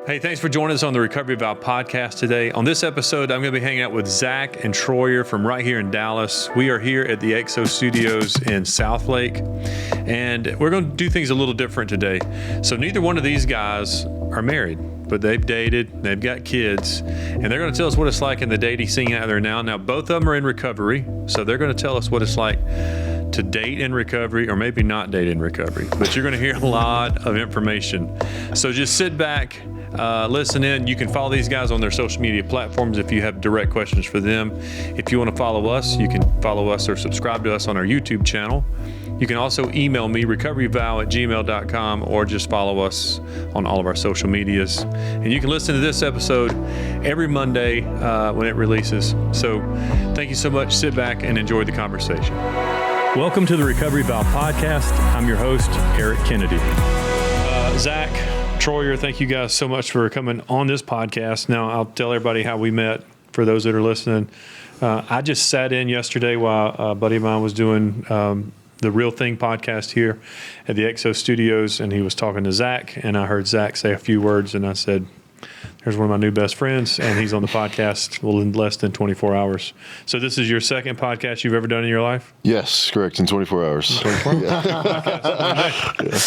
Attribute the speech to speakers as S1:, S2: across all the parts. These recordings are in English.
S1: Hey, thanks for joining us on the Recovery Vow podcast today. On this episode, I'm going to be hanging out with Zach and Troyer from right here in Dallas. We are here at the XO Studios in Southlake, and we're going to do things a little different today. So neither one of these guys are married, but they've dated, they've got kids, and they're going to tell us what it's like in the dating scene out there now. Now, both of them are in recovery, so they're going to tell us what it's like to date in recovery, or maybe not date in recovery, but you're going to hear a lot of information. So just sit back, listen in. You can follow these guys on their social media platforms if you have direct questions for them. If you want to follow us, you can follow us or subscribe to us on our YouTube channel. You can also email me, recoveryvow@gmail.com, or just follow us on all of our social medias. And you can listen to this episode every Monday when it releases. So thank you so much. Sit back and enjoy the conversation. Welcome to the Recovery Vow podcast. I'm your host, Eric Kennedy. Zach, Troyer, thank you guys so much for coming on this podcast. Now, I'll tell everybody how we met for those that are listening. I just sat in yesterday while a buddy of mine was doing the Real Thing podcast here at the XO Studios, and he was talking to Zach, and I heard Zach say a few words, and I said, there's one of my new best friends, and he's on the podcast in less than 24 hours. So this is your second podcast you've ever done in your life?
S2: Yes, correct, in 24 hours. 24 hours?
S3: Yeah.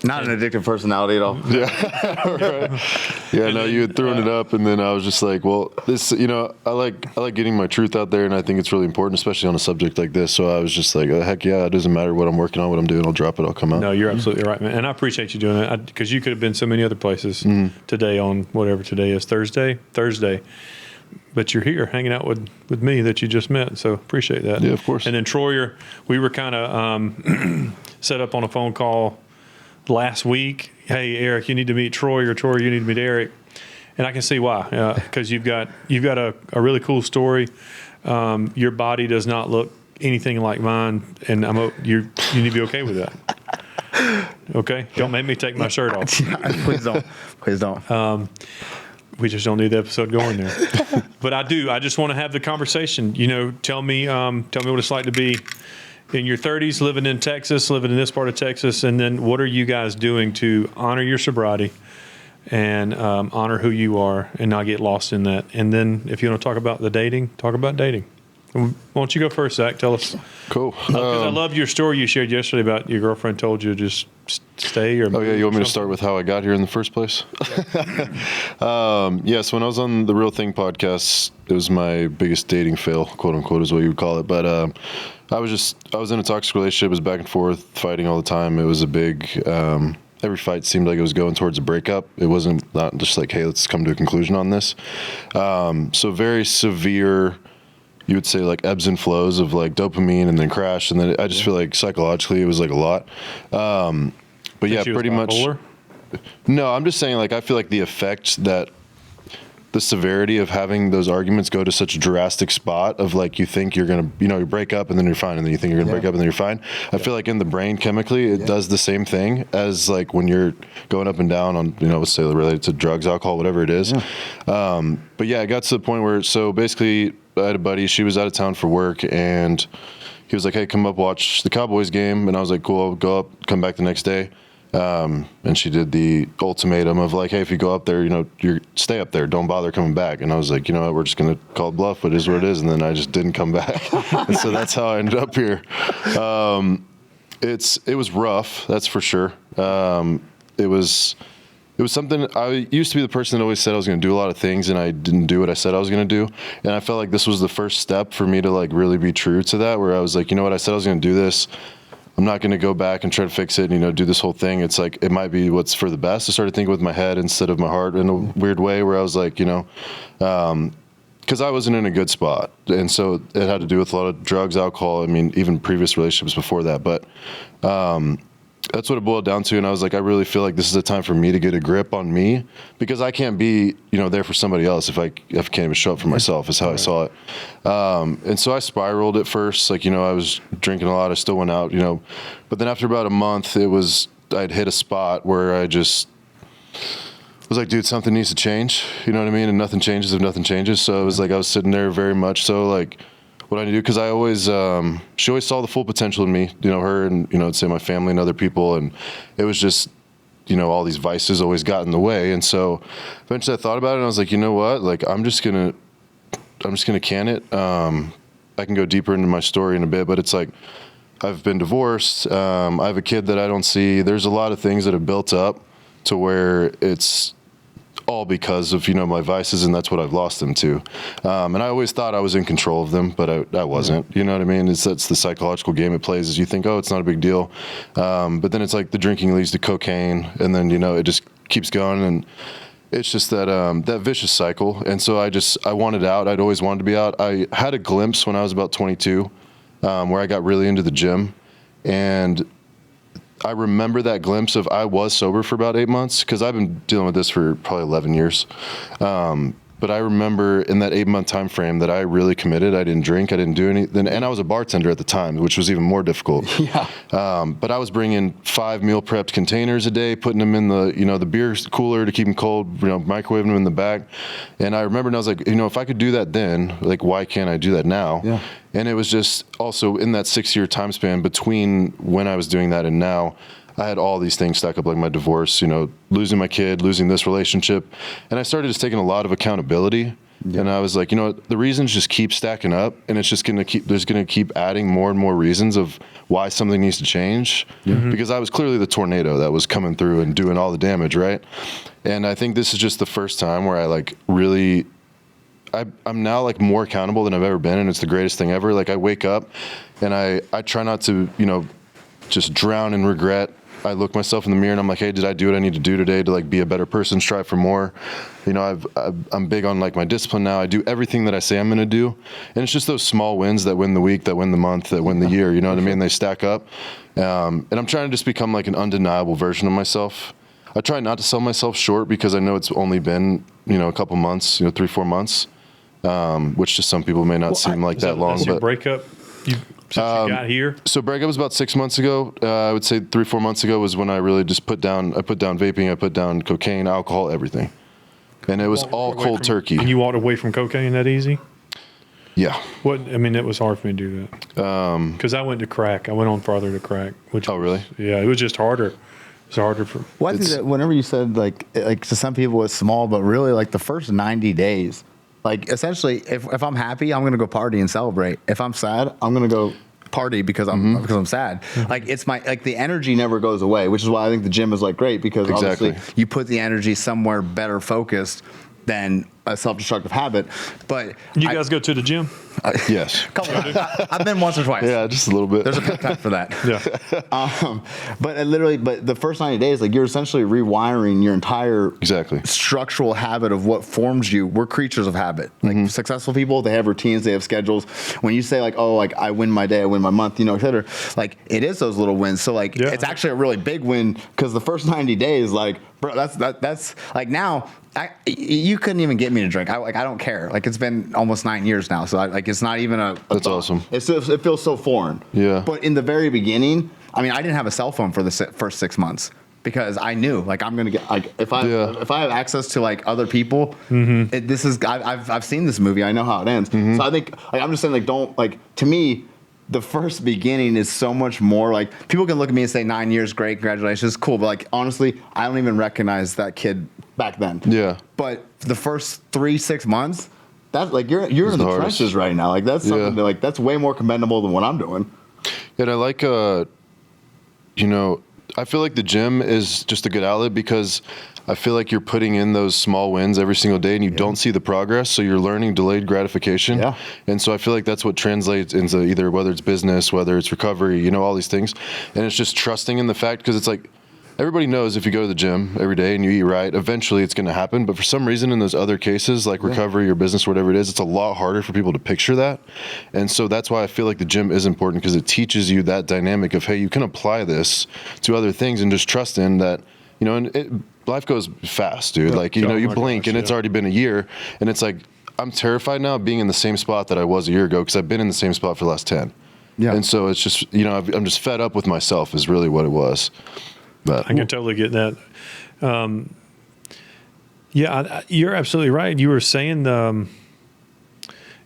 S3: Not an addictive personality at all.
S2: Yeah, right. Yeah, no, you had thrown it up, and then I was just like, well, this, I like getting my truth out there, and I think it's really important, especially on a subject like this. So I was just like, oh, heck yeah, it doesn't matter what I'm working on, what I'm doing, I'll drop it, I'll come out.
S1: No, you're absolutely right, man. And I appreciate you doing it, because you could have been so many other places today on whatever today is, Thursday. But you're here hanging out with me that you just met, so appreciate that.
S2: Yeah, of course.
S1: And then Troyer, we were kind of set up on a phone call last week. Hey, Eric, you need to meet Troy, or Troy, you need to meet Eric. And I can see why, because you've got a really cool story. Your body does not look anything like mine, and you need to be okay with that. Okay? Don't make me take my shirt off.
S3: Please don't.
S1: We just don't need the episode going there. But I do. I just want to have the conversation. Tell me what it's like to be in your 30s, living in Texas, living in this part of Texas, and then what are you guys doing to honor your sobriety and honor who you are and not get lost in that? And then if you want to talk about the dating, talk about dating. Why don't you go first, Zach? Tell us.
S2: Cool.
S1: Because I loved your story you shared yesterday about your girlfriend told you to just stay.
S2: Oh, yeah, you want me to start with how I got here in the first place? So when I was on the Real Thing podcast, it was my biggest dating fail, quote unquote, is what you would call it. But I was in a toxic relationship. It was back and forth, fighting all the time. It was a big, every fight seemed like it was going towards a breakup. It wasn't not just like, hey, let's come to a conclusion on this. So very severe, you would say, like ebbs and flows of like dopamine and then crash. And then I just feel like psychologically it was like a lot. But yeah, pretty much. No, I'm just saying, like, I feel like the effect that the severity of having those arguments go to such a drastic spot of like, you think you're going to, you break up and then you're fine. And then you think you're going to break up and then you're fine. I feel like in the brain chemically, it does the same thing as like when you're going up and down on, let's say related to drugs, alcohol, whatever it is. But yeah, it got to the point where, so basically I had a buddy, she was out of town for work, and he was like, hey, come up, watch the Cowboys game. And I was like, cool, I'll go up, come back the next day. And she did the ultimatum of like, hey, if you go up there, you stay up there, don't bother coming back. And I was like, you know what, we're just going to call it bluff, but it is what it is. And then I just didn't come back. And so that's how I ended up here. It was rough, that's for sure. It was something, I used to be the person that always said I was going to do a lot of things, and I didn't do what I said I was going to do. And I felt like this was the first step for me to like really be true to that, where I was like, you know what, I said I was going to do this. I'm not going to go back and try to fix it and, do this whole thing. It's like, it might be what's for the best. I started thinking with my head instead of my heart in a weird way, where I was like, because I wasn't in a good spot. And so it had to do with a lot of drugs, alcohol. I mean, even previous relationships before that. But that's what it boiled down to. And I was like, I really feel like this is a time for me to get a grip on me, because I can't be, there for somebody else if I can't even show up for myself, is how I saw it. And so I spiraled at first. Like, I was drinking a lot. I still went out, but then after about a month, I'd hit a spot where I just was like, dude, something needs to change. You know what I mean? And nothing changes if nothing changes. So it was like, I was sitting there very much so like, what I do, because I always, she always saw the full potential in me, her and, say my family and other people. And it was just, all these vices always got in the way. And so eventually I thought about it and I was like, you know what? Like, I'm just going to can it. I can go deeper into my story in a bit, but it's like, I've been divorced. I have a kid that I don't see. There's a lot of things that have built up to where it's all because of, my vices, and that's what I've lost them to. And I always thought I was in control of them, but I wasn't. You know what I mean? That's the psychological game it plays, is you think, oh, it's not a big deal. But then it's like the drinking leads to cocaine, and then, it just keeps going, and it's just that vicious cycle. And so I wanted out. I'd always wanted to be out. I had a glimpse when I was about 22, where I got really into the gym, and I remember that glimpse of I was sober for about 8 months, because I've been dealing with this for probably 11 years. But I remember in that 8-month time frame that I really committed. I didn't drink. I didn't do anything. And I was a bartender at the time, which was even more difficult.
S3: Yeah.
S2: But I was bringing 5 meal prepped containers a day, putting them in the, the beer cooler to keep them cold, microwaving them in the back. And I remember, and I was like, if I could do that then, like, why can't I do that now?
S3: Yeah.
S2: And it was just also in that 6-year time span between when I was doing that and now, I had all these things stack up, like my divorce, losing my kid, losing this relationship. And I started just taking a lot of accountability. Yeah. And I was like, the reasons just keep stacking up, and it's just there's going to keep adding more and more reasons of why something needs to change. Mm-hmm. Because I was clearly the tornado that was coming through and doing all the damage, right? And I think this is just the first time where I I'm now like more accountable than I've ever been, and it's the greatest thing ever. Like, I wake up and I try not to, just drown in regret. I look myself in the mirror and I'm like, hey, did I do what I need to do today to like be a better person, strive for more? I'm big on like my discipline now. I do everything that I say I'm going to do. And it's just those small wins that win the week, that win the month, that win the year. You know what I mean? They stack up. And I'm trying to just become like an undeniable version of myself. I try not to sell myself short, because I know it's only been, a couple months, 3-4 months, which to some people may not seem like that long.
S1: That's your breakup? Since you got here?
S2: So breakup was about 6 months ago. I would say 3-4 months ago was when I really just put down vaping, I put down cocaine, alcohol, everything. And it was all cold turkey.
S1: And you walked away from cocaine that easy?
S2: Yeah.
S1: It was hard for me to do that. Because I went to crack. I went on farther to crack.
S2: Oh, really?
S1: Yeah, it was just harder. It's harder for.
S3: Well, I think that whenever you said like to some people it's small, but really like the first 90 days, like essentially if I'm happy, I'm gonna go party and celebrate. If I'm sad, I'm gonna go party because I'm sad. Mm-hmm. Like it's the energy never goes away, which is why I think the gym is like great, because obviously you put the energy somewhere better focused than a self-destructive habit. But
S1: you guys go to the gym?
S2: Yes.
S3: I've been once or twice.
S2: Yeah, just a little bit.
S3: There's a pep talk for that.
S1: Yeah.
S3: But the first 90 days, like, you're essentially rewiring your entire structural habit of what forms you. We're creatures of habit. Like successful people, they have routines, they have schedules. When you say like, oh, like I win my day, I win my month, et cetera, like it is those little wins. So like it's actually a really big win, because the first 90 days, like, bro, that's like now. You couldn't even get me to drink. I don't care. Like, it's been almost 9 years now, so it's not even a
S2: that's
S3: thought.
S2: Awesome.
S3: It feels so foreign.
S2: Yeah.
S3: But in the very beginning, I mean, I didn't have a cell phone for the first 6 months, because I knew, like, I'm gonna get, like, if I have access to like other people, I've seen this movie. I know how it ends. Mm-hmm. So I think, like, I'm just saying, like, don't, like, to me, the first beginning is so much more, like, people can look at me and say 9 years, great, congratulations, cool. But like, honestly, I don't even recognize that kid back then.
S2: Yeah.
S3: But the first 3-6 months, that's like, you're in the trenches right now. Like, that's something that, like, that's way more commendable than what I'm doing.
S2: And I like, I feel like the gym is just a good outlet, because I feel like you're putting in those small wins every single day, and you don't see the progress. So you're learning delayed gratification. Yeah. And so I feel like that's what translates into either, whether it's business, whether it's recovery, all these things. And it's just trusting in the fact, because it's like, everybody knows if you go to the gym every day and you eat right, eventually it's going to happen. But for some reason, in those other cases, like recovery or business, whatever it is, it's a lot harder for people to picture that. And so that's why I feel like the gym is important, because it teaches you that dynamic of, hey, you can apply this to other things, and just trust in that, life goes fast, dude. Like, you blink and it's already been a year, and it's like, I'm terrified now of being in the same spot that I was a year ago, because I've been in the same spot for the last 10. Yeah. And so it's just, I'm just fed up with myself is really what it was. But
S1: I can totally get that. You're absolutely right. You were saying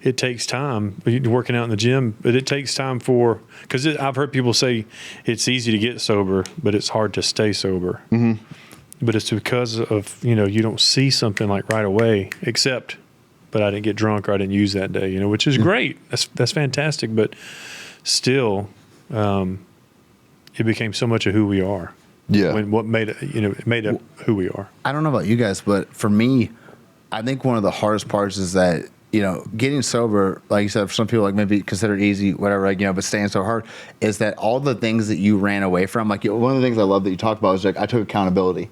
S1: it takes time working out in the gym, but it takes time because I've heard people say it's easy to get sober, but it's hard to stay sober.
S2: Mm-hmm.
S1: but it's because of, you don't see something like right away, but I didn't get drunk or I didn't use that day, which is great. That's fantastic. But still, it became so much of who we are.
S2: Yeah.
S1: What made it, it made up who we are.
S3: I don't know about you guys, but for me, I think one of the hardest parts is that, getting sober, like you said, for some people, like maybe considered easy, whatever, like, but staying so hard is that all the things that you ran away from, like one of the things I love that you talked about is like, I took accountability,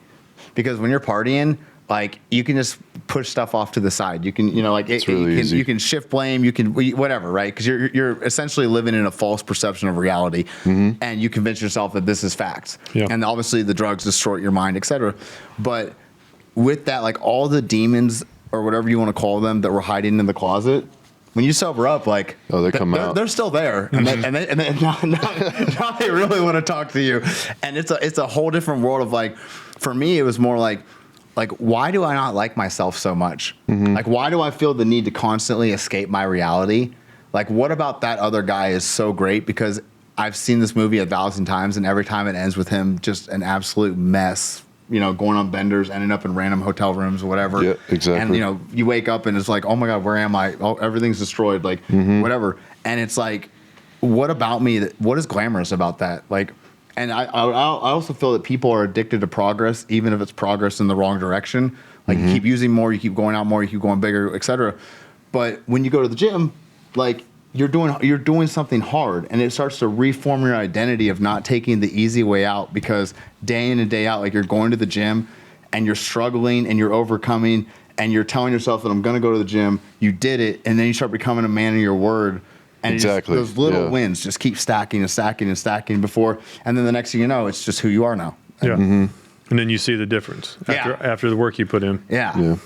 S3: because when you're partying, like you can just push stuff off to the side. You can, you can shift blame, you can whatever, right? Because you're essentially living in a false perception of reality, and you convince yourself that this is facts.
S1: Yeah.
S3: And obviously the drugs distort your mind, etc. But with that, like all the demons or whatever you want to call them that were hiding in the closet, when you sober up, like
S2: they come out.
S3: They're still there, and now they really want to talk to you, and it's a whole different world of like. For me, it was more like why do I not like myself so much? Like why do I feel the need to constantly escape my reality? Like what about that other guy is so great? Because I've seen this movie 1,000 times, and every time it ends with him just an absolute mess. Going on benders, ending up in random hotel rooms or whatever.
S2: Yeah, exactly.
S3: And, you wake up and it's like, oh my God, where am I? Oh, everything's destroyed, like whatever. And it's like, what about me? What is glamorous about that? Like, and I also feel that people are addicted to progress, even if it's progress in the wrong direction. Like you keep using more, you keep going out more, you keep going bigger, etc. But when you go to the gym, like, you're doing something hard, and it starts to reform your identity of not taking the easy way out, because day in and day out, like you're going to the gym and you're struggling and you're overcoming and you're telling yourself that I'm going to go to the gym. You did it, and then you start becoming a man of your word. And
S2: exactly.
S3: those little wins just keep stacking and stacking and stacking and then the next thing you know, it's just who you are now.
S1: Yeah. And then you see the difference after the work you put in.
S3: Yeah.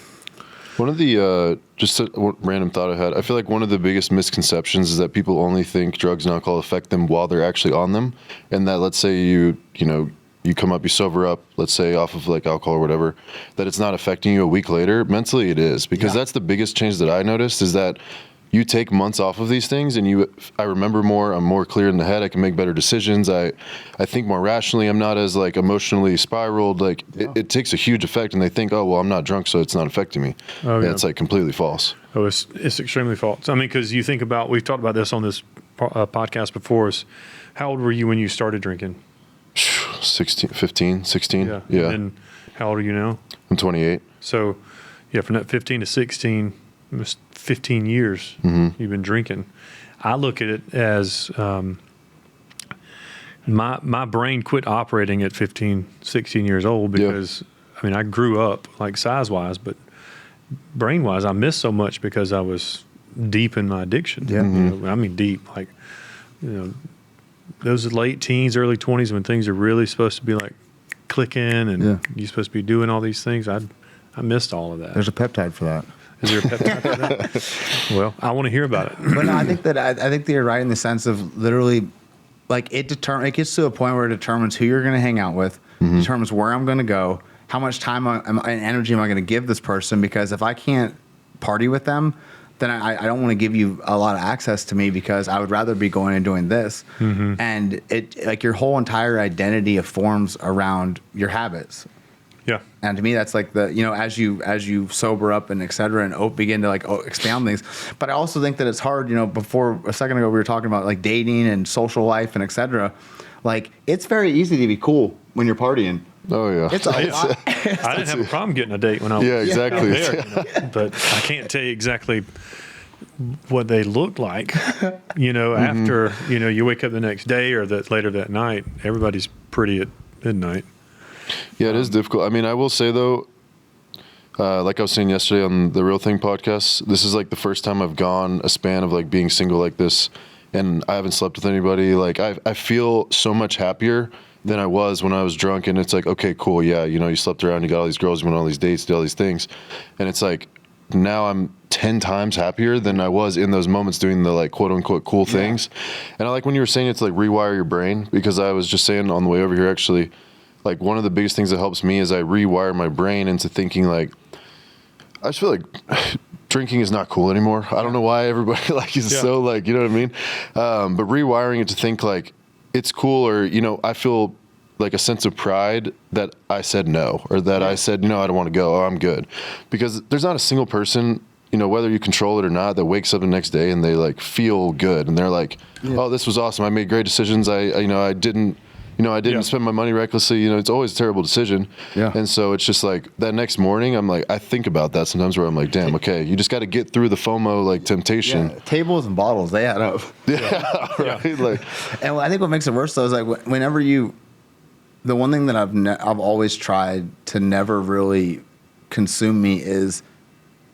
S2: One of the, just a random thought I had, I feel like one of the biggest misconceptions is that people only think drugs and alcohol affect them while they're actually on them. And that, let's say you come up, you sober up, let's say off of like alcohol or whatever, that it's not affecting you a week later. Mentally it is, because that's the biggest change that I noticed, is that you take months off of these things and I remember more, I'm more clear in the head, I can make better decisions, I think more rationally, I'm not as like emotionally spiraled, like it takes a huge effect, and they think, oh, well, I'm not drunk, so it's not affecting me. Oh, yeah. It's like completely false.
S1: Oh, it's extremely false. I mean, because you think about, we've talked about this on this podcast before, is how old were you when you started drinking?
S2: 15, 16.
S1: Yeah. And how old are you now?
S2: I'm 28. So,
S1: from that 15 to 16, it was 15 years you've been drinking. I look at it as my brain quit operating at 15, 16 years old, because I mean, I grew up like size-wise, but brain-wise, I missed so much because I was deep in my addiction. Yeah. I mean, deep, like, those late teens, early 20s, when things are really supposed to be like clicking and you're supposed to be doing all these things. I missed all of that.
S3: There's a peptide for that.
S1: Is there a peptide for that? Well, I want to hear about it.
S3: But no, I think that you're right in the sense of literally, like it gets to a point where it determines who you're going to hang out with, determines where I'm going to go, how much time and energy am I going to give this person? Because if I can't party with them, then I don't want to give you a lot of access to me, because I would rather be going and doing this. And it, like, your whole entire identity forms around your habits.
S1: Yeah.
S3: And to me, that's like as you sober up and et cetera, and begin to expand things. But I also think that it's hard, before a second ago, we were talking about like dating and social life and et cetera. Like, it's very easy to be cool when you're partying.
S2: Oh yeah.
S3: It's a lot.
S1: I didn't have a problem getting a date when I was
S2: exactly.
S1: there, but I can't tell you exactly what they looked like, after, you wake up the next day or later that night, everybody's pretty at midnight.
S2: Yeah, it is difficult. I mean, I will say though, like I was saying yesterday on the Real Thing podcast, this is like the first time I've gone a span of like being single like this, and I haven't slept with anybody. Like I feel so much happier than I was when I was drunk, and it's like, okay, cool, yeah, you slept around, you got all these girls, you went on all these dates, did all these things, and it's like, now I'm 10 times happier than I was in those moments doing the like quote unquote cool things. And I like when you were saying it's like rewire your brain, because I was just saying on the way over here, actually, like one of the biggest things that helps me is I rewire my brain into thinking like, I just feel like drinking is not cool anymore. I don't know why everybody like is so like, you know what I mean? But rewiring it to think like it's cool, or, I feel like a sense of pride that I said no, or that I said, no, I don't want to go. Oh, I'm good. Because there's not a single person, you know, whether you control it or not, that wakes up the next day and they like feel good. And they're like, oh, this was awesome. I made great decisions. I didn't spend my money recklessly. You know, it's always a terrible decision. Yeah. And so it's just like that next morning, I'm like, I think about that sometimes where I'm like, damn, okay, you just got to get through the FOMO, like temptation.
S3: Yeah. Tables and bottles, they add up.
S2: Yeah. Right. Like,
S3: and I think what makes it worse though is like whenever the one thing that I've always tried to never really consume me is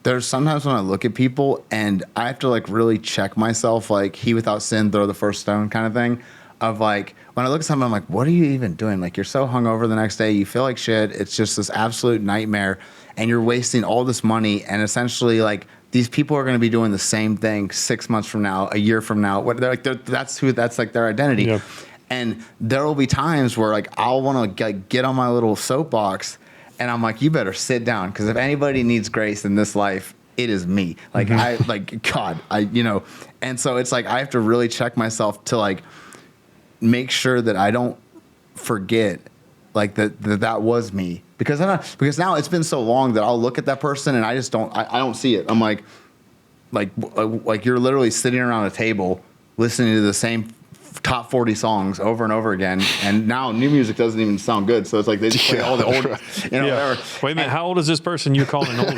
S3: there's sometimes when I look at people and I have to like really check myself, like he without sin, throw the first stone kind of thing. Of like, when I look at someone, I'm like, what are you even doing? Like, you're so hungover the next day, you feel like shit. It's just this absolute nightmare, and you're wasting all this money. And essentially, like, these people are going to be doing the same thing 6 months from now, a year from now. That's like their identity. Yep. And there will be times where like I'll want to get on my little soapbox, and I'm like, you better sit down, because if anybody needs grace in this life, it is me. Like and so it's like I have to really check myself to like make sure that I don't forget like that was me, because now it's been so long that I'll look at that person and I just don't see it. I'm like you're literally sitting around a table listening to the same top 40 songs over and over again, and now new music doesn't even sound good, so it's like they just play all the old whatever.
S1: Wait a minute, how old is this person you're calling old?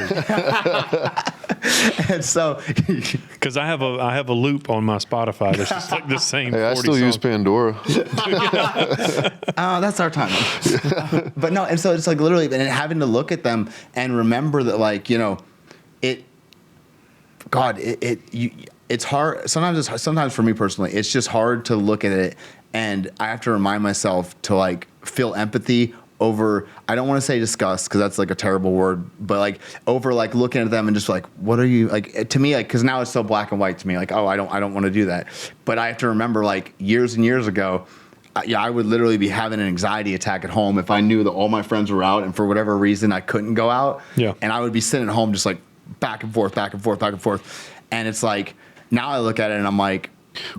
S3: And so
S1: because I have a loop on my Spotify that's just like the same.
S2: Hey, I still use Pandora.
S3: That's our time. But no, and so it's like literally, and having to look at them and remember that, like, you know, it's hard. Sometimes for me personally, it's just hard to look at it, and I have to remind myself to like feel empathy over, I don't want to say disgust, because that's like a terrible word, but like over like looking at them and just like, what are you like, to me, like, because now it's so black and white to me, like, oh, I don't want to do that. But I have to remember, like, years and years ago, I would literally be having an anxiety attack at home if I knew that all my friends were out and for whatever reason I couldn't go out. Yeah. And I would be sitting at home just like back and forth. And it's like, now I look at it and I'm like,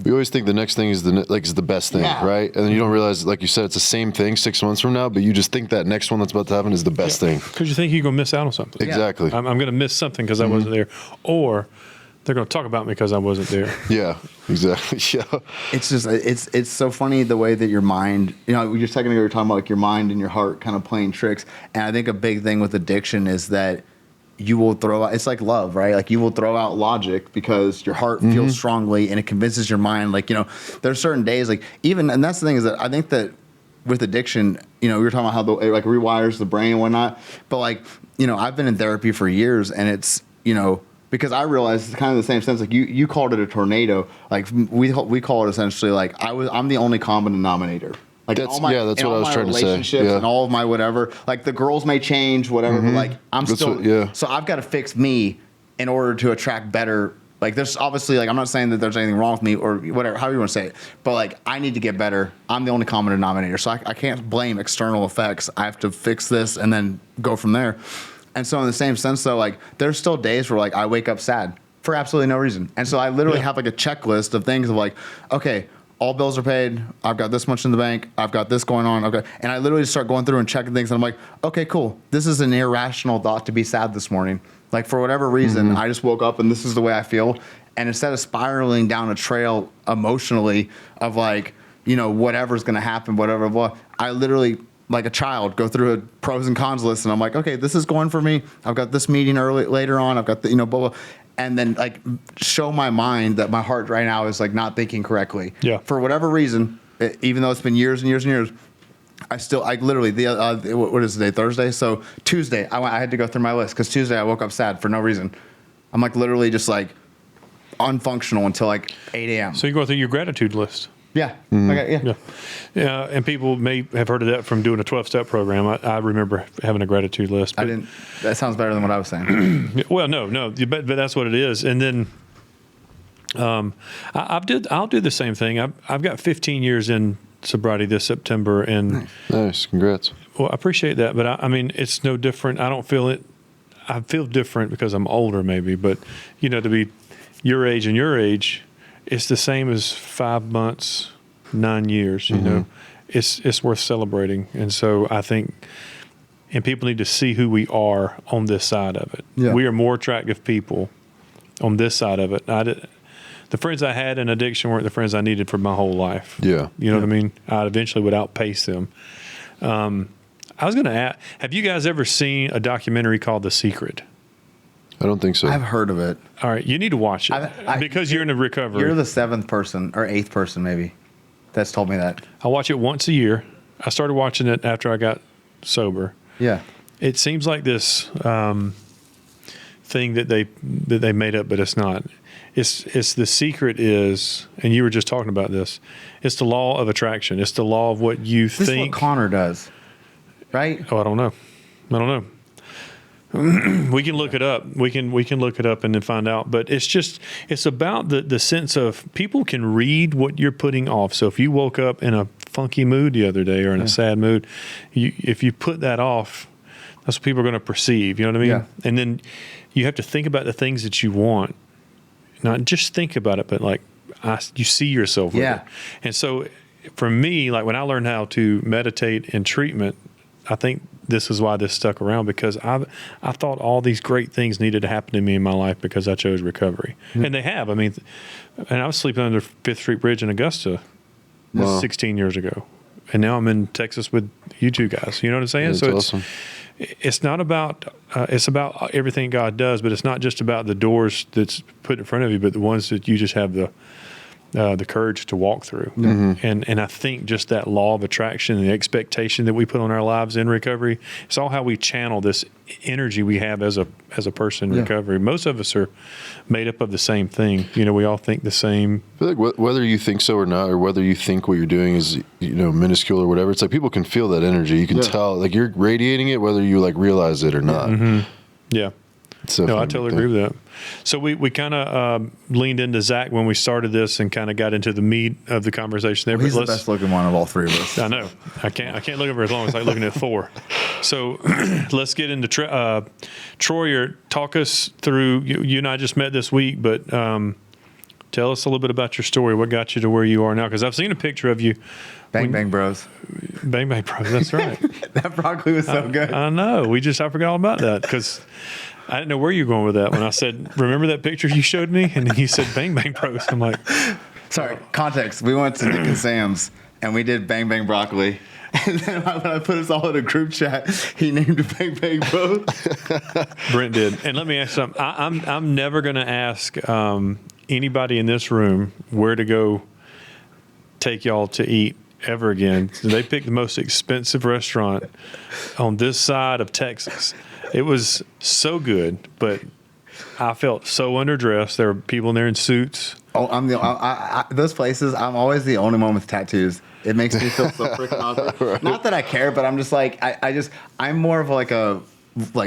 S2: we always think the next thing is the best thing, right? And then you don't realize, like you said, it's the same thing 6 months from now, but you just think that next one that's about to happen is the best thing.
S1: Because you think you're going to miss out on something.
S2: Exactly.
S1: I'm going to miss something because I wasn't there. Or they're going to talk about me because I wasn't there.
S2: Yeah, exactly. Yeah.
S3: It's just, it's so funny the way that your mind, you know, just a second ago you were talking about like your mind and your heart kind of playing tricks. And I think a big thing with addiction is that you will throw out, it's like love, right? Like you will throw out logic because your heart feels strongly and it convinces your mind. Like, you know, there's certain days, like even, and that's the thing is that I think that with addiction, you know, we were talking about how it like rewires the brain and whatnot, but like, you know, I've been in therapy for years, and it's, you know, because I realized it's kind of the same sense. Like you called it a tornado. Like we call it essentially like I'm the only common denominator. Like that's what I was trying to say. Relationships and all of my whatever. Like the girls may change, whatever, but like I'm still. So I've got to fix me in order to attract better. Like there's obviously, like, I'm not saying that there's anything wrong with me or whatever, however you want to say it, but like I need to get better. I'm the only common denominator, so I can't blame external effects. I have to fix this and then go from there. And so in the same sense, though, like there's still days where like I wake up sad for absolutely no reason, and so I literally have like a checklist of things of like, okay, all bills are paid. I've got this much in the bank. I've got this going on. Okay. And I literally just start going through and checking things. And I'm like, okay, cool. This is an irrational thought to be sad this morning. Like for whatever reason, I just woke up and this is the way I feel. And instead of spiraling down a trail emotionally of like, you know, whatever's going to happen, whatever, blah, I literally, like a child, go through a pros and cons list. And I'm like, okay, this is going for me. I've got this meeting later on. I've got the, you know, blah, blah. And then like show my mind that my heart right now is like not thinking correctly. Yeah. For whatever reason, even though it's been years and years and years, I literally what is today? Thursday. So Tuesday, I had to go through my list because Tuesday I woke up sad for no reason. I'm like literally just like unfunctional until like 8 a.m.
S1: So you go through your gratitude list.
S3: Yeah. Okay,
S1: yeah. And people may have heard of that from doing a 12-step program. I remember having a gratitude list.
S3: That sounds better than what I was saying.
S1: Well, no, but that's what it is. And then I'll do the same thing. I've got 15 years in sobriety this September, and
S2: nice, congrats.
S1: Well, I appreciate that, but I mean, it's no different. I don't feel it. I feel different because I'm older, maybe, but you know, to be your age and your age, it's the same as 5 months, 9 years, you know, it's worth celebrating. And so I think, and people need to see who we are on this side of it.
S3: Yeah.
S1: We are more attractive people on this side of it. The friends I had in addiction weren't the friends I needed for my whole life.
S2: Yeah.
S1: You know what I mean? I eventually would outpace them. I was going to ask, have you guys ever seen a documentary called The Secret?
S2: I don't think so.
S3: I've heard of it.
S1: All right, you need to watch it because you're in a recovery.
S3: You're the 7th person or 8th person maybe that's told me that.
S1: I watch it once a year. I started watching it after I got sober.
S3: Yeah.
S1: It seems like this thing that they made up, but it's not. It's the secret is, and you were just talking about this. It's the law of attraction. It's the law of what you
S3: This
S1: think.
S3: is what Connor does, right?
S1: Oh, I don't know. We can look it up. We can look it up and then find out. But it's about the sense of people can read what you're putting off. So if you woke up in a funky mood the other day or in a sad mood, if you put that off, that's what people are going to perceive. You know what I mean?
S3: Yeah.
S1: And then you have to think about the things that you want. Not just think about it, but like you see yourself with it. And so for me, like when I learned how to meditate in treatment, I think this is why this stuck around, because I thought all these great things needed to happen to me in my life because I chose recovery. And they have. I mean, and I was sleeping under Fifth Street Bridge in Augusta 16 years ago. And now I'm in Texas with you two guys. You know what I'm saying?
S2: Yeah, so awesome.
S1: It's not about, it's about everything God does, but it's not just about the doors that's put in front of you, but the ones that you just have the courage to walk through. And I think just that law of attraction and the expectation that we put on our lives in recovery, it's all how we channel this energy we have as a person in recovery. Most of us are made up of the same thing. You know, we all think the same.
S2: I feel like whether you think so or not, or whether you think what you're doing is, minuscule or whatever, it's like people can feel that energy. You can tell, like you're radiating it, whether you like realize it or not.
S1: Yeah.
S2: So
S1: no, I totally agree with that. So we kind of leaned into Zach when we started this and kind of got into the meat of the conversation there.
S3: He's the best looking one of all three of us.
S1: I know. I can't look over as long as I'm looking at 4. So let's get into Troyer. Talk us through. You and I just met this week, but tell us a little bit about your story. What got you to where you are now? Because I've seen a picture of you.
S3: Bang Bang Bros.
S1: Bang Bang Bros. That's right.
S3: That broccoli was so good.
S1: I know. I forgot all about that because I didn't know where you were going with that when I said, remember that picture you showed me? And then you said Bang Bang Bros. I'm like,
S3: sorry, context. We went to Nick and Sam's and we did Bang Bang Broccoli. And then when I put us all in a group chat, he named it Bang Bang Bros.
S1: Brent did. And let me ask you something. I'm never going to ask anybody in this room where to go take y'all to eat ever again. So they picked the most expensive restaurant on this side of Texas. It was so good, but I felt so underdressed. There were people in there in suits.
S3: Oh, those places, I'm always the only one with tattoos. It makes me feel so freaking awkward. Right. Not that I care, but I'm just like, I'm more of like a,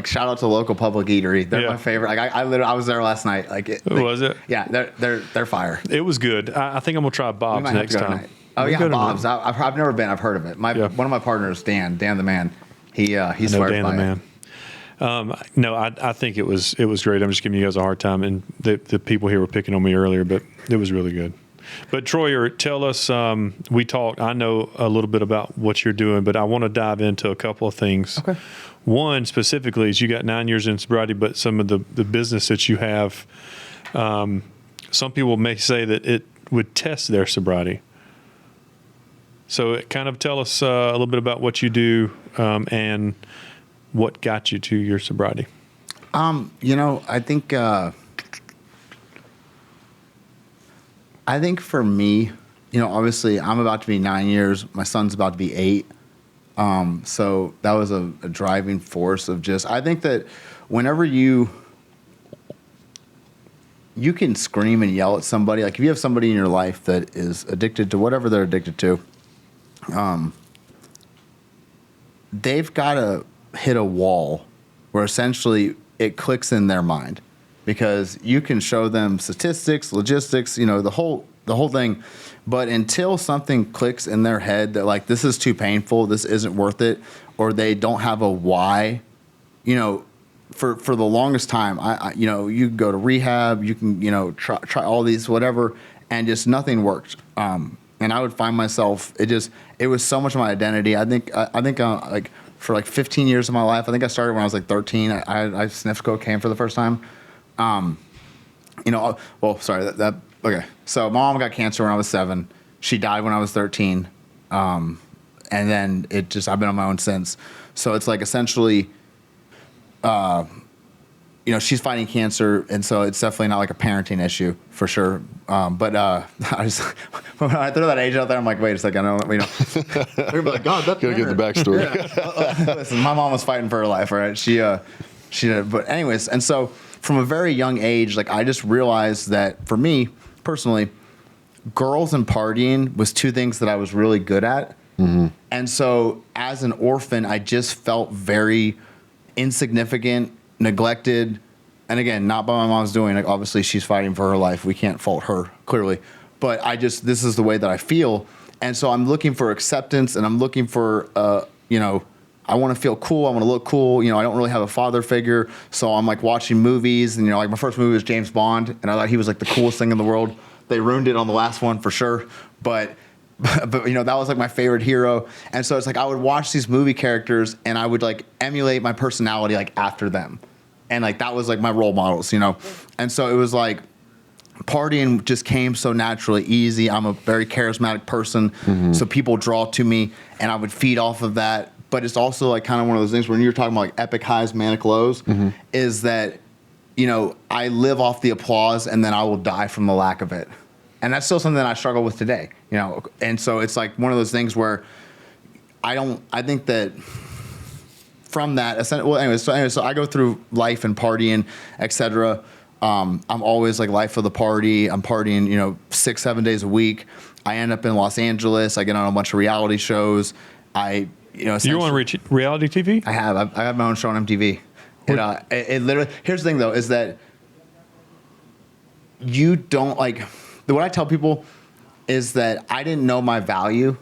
S3: shout out to local public eatery. They're my favorite. Like I was there last night.
S1: Was it?
S3: Yeah, they're fire.
S1: It was good. I think I'm gonna try Bob's next time.
S3: Oh yeah, Bob's. I've never been. I've heard of it. One of my partners, Dan the man. He swears
S1: Dan
S3: by
S1: the man. No, I think it was great. I'm just giving you guys a hard time, and the people here were picking on me earlier, but it was really good. But Troyer, tell us. We talked. I know a little bit about what you're doing, but I want to dive into a couple of things.
S3: Okay.
S1: One specifically is you got 9 years in sobriety, but some of the business that you have, some people may say that it would test their sobriety. So kind of tell us a little bit about what you do and what got you to your sobriety.
S3: I think for me, obviously I'm about to be 9 years. My son's about to be 8. So that was a driving force of I think that whenever you can scream and yell at somebody, like if you have somebody in your life that is addicted to whatever they're addicted to, they've got to hit a wall where essentially it clicks in their mind, because you can show them statistics, logistics, the whole thing. But until something clicks in their head that like, this is too painful, this isn't worth it, or they don't have a why, for the longest time, you go to rehab, you can, try all these, whatever, and just nothing worked. and I would find myself, it was so much of my identity. I think like for like 15 years of my life, I think I started when I was like 13. I sniffed cocaine for the first time. Okay. So my mom got cancer when I was 7. She died when I was 13. And then I've been on my own since. So it's like essentially, she's fighting cancer, and so it's definitely not like a parenting issue for sure. But I just when I throw that age out there, I'm like, wait a second, I don't, they're gonna be like, God, that's
S2: gotta get the backstory.
S3: Yeah. Listen, my mom was fighting for her life, right? She did. But anyways, and so from a very young age, like I just realized that for me personally, girls and partying was 2 things that I was really good at. Mm-hmm. And so as an orphan, I just felt very insignificant, neglected, and again, not by my mom's doing. Like obviously she's fighting for her life. We can't fault her, clearly. But this is the way that I feel. And so I'm looking for acceptance, and I'm looking for, I want to feel cool. I want to look cool. I don't really have a father figure. So I'm like watching movies, and like my first movie was James Bond, and I thought he was like the coolest thing in the world. They ruined it on the last one for sure. But that was like my favorite hero. And so it's like I would watch these movie characters, and I would like emulate my personality like after them. And like that was like my role models, And so it was like partying just came so naturally easy. I'm a very charismatic person. Mm-hmm. So people draw to me, and I would feed off of that. But it's also like kind of one of those things when you're talking about like epic highs, manic lows, mm-hmm. is that, I live off the applause, and then I will die from the lack of it. And that's still something that I struggle with today, And so it's like one of those things where I think that from that, so I go through life and partying, etc. I'm always like life of the party. I'm partying, 6-7 days a week. I end up in Los Angeles. I get on a bunch of reality shows. You're
S1: on reality TV?
S3: I have my own show on MTV. It literally, here's the thing though, is that you don't like, what I tell people is that I didn't know my value.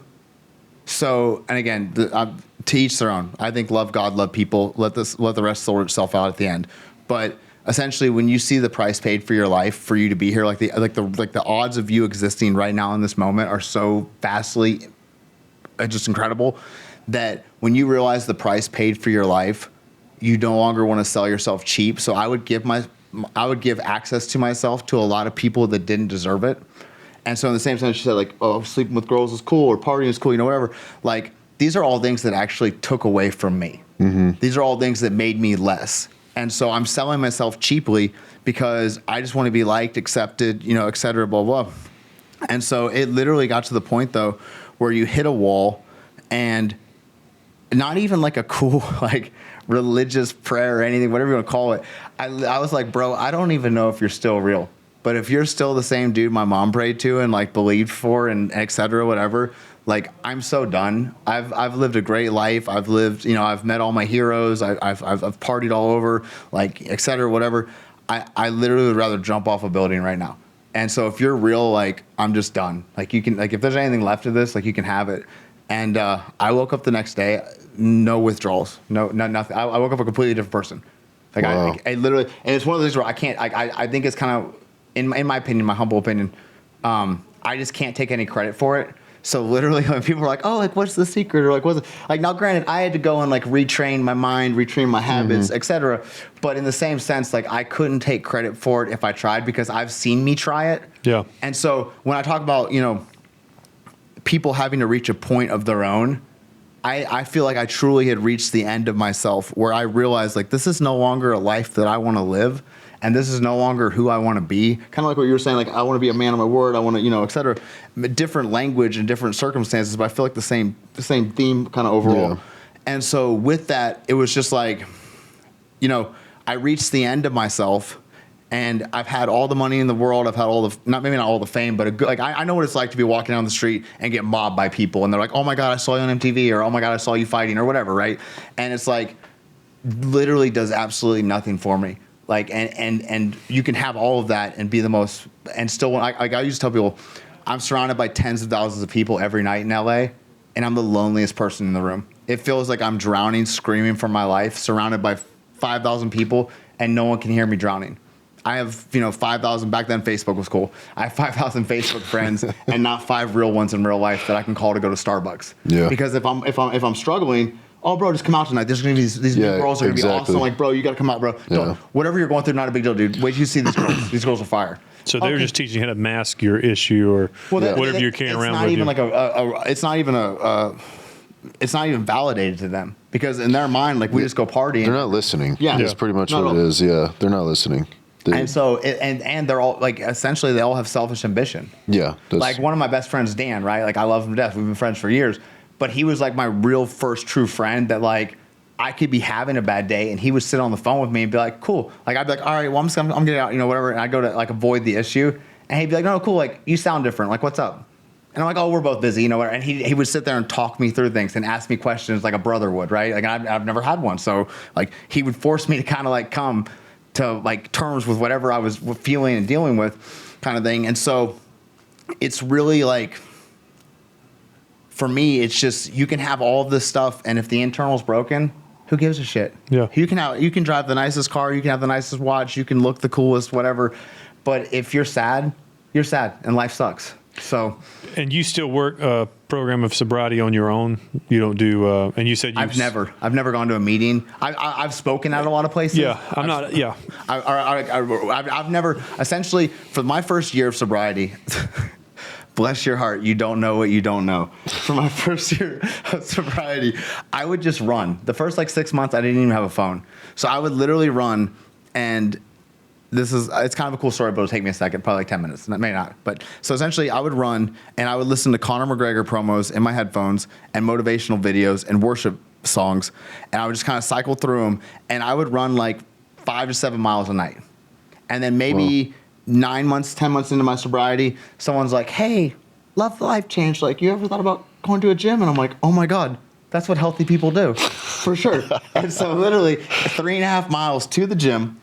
S3: So, and again, to each their own. I think love God, love people. Let the rest sort itself out at the end. But essentially, when you see the price paid for your life, for you to be here, like the odds of you existing right now in this moment are so vastly, just incredible, that when you realize the price paid for your life, you no longer want to sell yourself cheap. So I would give access to myself to a lot of people that didn't deserve it. And so in the same sense, she said like, oh, sleeping with girls is cool, or partying is cool, whatever. Like, these are all things that actually took away from me. Mm-hmm. These are all things that made me less. And so I'm selling myself cheaply because I just want to be liked, accepted, et cetera, blah, blah. And so it literally got to the point, though, where you hit a wall, and not even like a cool, like, religious prayer or anything, whatever you want to call it. I was like, bro, I don't even know if you're still real. But if you're still the same dude my mom prayed to and like believed for and et cetera, whatever, like I'm so done. I've lived a great life. I've lived, I've met all my heroes. I've partied all over, like et cetera, whatever. I literally would rather jump off a building right now. And so if you're real, like I'm just done. Like you can, like if there's anything left of this, like you can have it. And I woke up the next day, no withdrawals, nothing. I woke up a completely different person. Like wow. I literally, and it's one of those things where I can't. I think it's kind of, in my opinion, my humble opinion, I just can't take any credit for it. So literally, when people are like, "Oh, like what's the secret?" or like, "What's it?" Like now, granted, I had to go and like retrain my mind, retrain my habits, etc. But in the same sense, like I couldn't take credit for it if I tried because I've seen me try it.
S1: Yeah.
S3: And so when I talk about people having to reach a point of their own, I feel like I truly had reached the end of myself where I realized like this is no longer a life that I want to live, and this is no longer who I want to be. Kind of like what you were saying, like I want to be a man of my word, I want to, et cetera. Different language and different circumstances, but I feel like the same theme kind of overall. Yeah. And so with that, it was just like, I reached the end of myself. And I've had all the money in the world. I've had all the, maybe not all the fame, but I know what it's like to be walking down the street and get mobbed by people. And they're like, oh my God, I saw you on MTV, or oh my God, I saw you fighting, or whatever, right? And it's like, literally does absolutely nothing for me. Like, and you can have all of that and be the most, and still, I used to tell people, I'm surrounded by tens of thousands of people every night in LA, and I'm the loneliest person in the room. It feels like I'm drowning, screaming for my life, surrounded by 5,000 people, and no one can hear me drowning. I have, 5,000, back then Facebook was cool. I have 5,000 Facebook friends and not 5 real ones in real life that I can call to go to Starbucks.
S2: Yeah.
S3: Because if I'm struggling, oh, bro, just come out tonight. There's gonna be these new girls are gonna be awesome. Like, bro, you gotta come out, bro. Whatever you're going through, not a big deal, dude. Wait till you see these girls. These girls are fire.
S1: So they were just teaching you how to mask your issue or whatever you're carrying around with you.
S3: It's not even validated to them because in their mind, like we just go partying.
S2: They're not listening.
S3: Yeah.
S2: That's pretty much what it is. Yeah. They're not listening.
S3: And so, and they're all like, essentially they all have selfish ambition.
S2: Yeah.
S3: Like one of my best friends, Dan, right? Like I love him to death. We've been friends for years, but he was like my real first true friend that like, I could be having a bad day and he would sit on the phone with me and be like, cool. Like I'd be like, all right, well, I'm getting out, whatever. And I go to like avoid the issue. And he'd be like, no, cool. Like you sound different. Like what's up? And I'm like, oh, we're both busy, whatever. And he would sit there and talk me through things and ask me questions like a brother would, right? Like I've never had one. So like he would force me to kind of like come to like terms with whatever I was feeling and dealing with kind of thing. And so it's really like, for me, it's just, you can have all of this stuff. And if the internal's broken, who gives a shit?
S1: Yeah.
S3: You can drive the nicest car, you can have the nicest watch, you can look the coolest, whatever. But if you're sad and life sucks. So.
S1: And you still work a program of sobriety on your own? You don't do, and you said
S3: I've never gone to a meeting. I've spoken at a lot of places.
S1: Yeah.
S3: I've never, essentially, for my first year of sobriety, bless your heart, you don't know what you don't know. For my first year of sobriety, I would just run. The first like 6 months, I didn't even have a phone. So I would literally run, and it's kind of a cool story, but it'll take me a second, probably like 10 minutes. It may not. But so essentially I would run and I would listen to Conor McGregor promos in my headphones and motivational videos and worship songs. And I would just kind of cycle through them, and I would run like 5 to 7 miles a night. And then maybe 9 months, 10 months into my sobriety, someone's like, hey, love the life change. Like, you ever thought about going to a gym? And I'm like, oh my God, that's what healthy people do. For sure. And so literally 3.5 miles to the gym,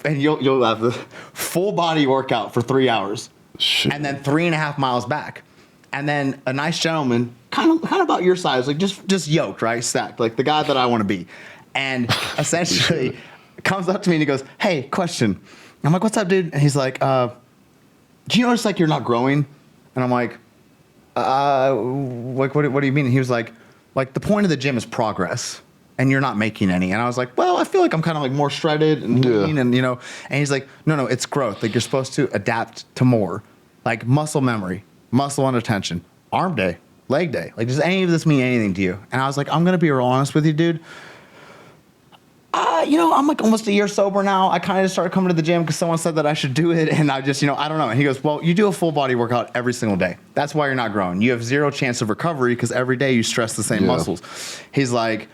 S3: and you'll have the full body workout for 3 hours.
S2: Shit.
S3: And then 3.5 miles back. And then a nice gentleman, kind of about your size, like just yoked, right? Stacked, like the guy that I want to be. And essentially comes up to me and he goes, hey, question. I'm like, what's up, dude? And he's like, do you notice like you're not growing? And I'm like, what do you mean? And he was like the point of the gym is progress, and you're not making any. And I was like, well, I feel like I'm kind of like more shredded and lean, and and he's like, no, it's growth. Like you're supposed to adapt to more, like muscle memory, muscle and attention, arm day, leg day. Like, does any of this mean anything to you? And I was like, I'm gonna be real honest with you, dude. I'm like almost a year sober now. I kind of just started coming to the gym because someone said that I should do it. And I just, I don't know. And he goes, well, you do a full body workout every single day. That's why you're not growing. You have zero chance of recovery because every day you stress the same muscles. He's like,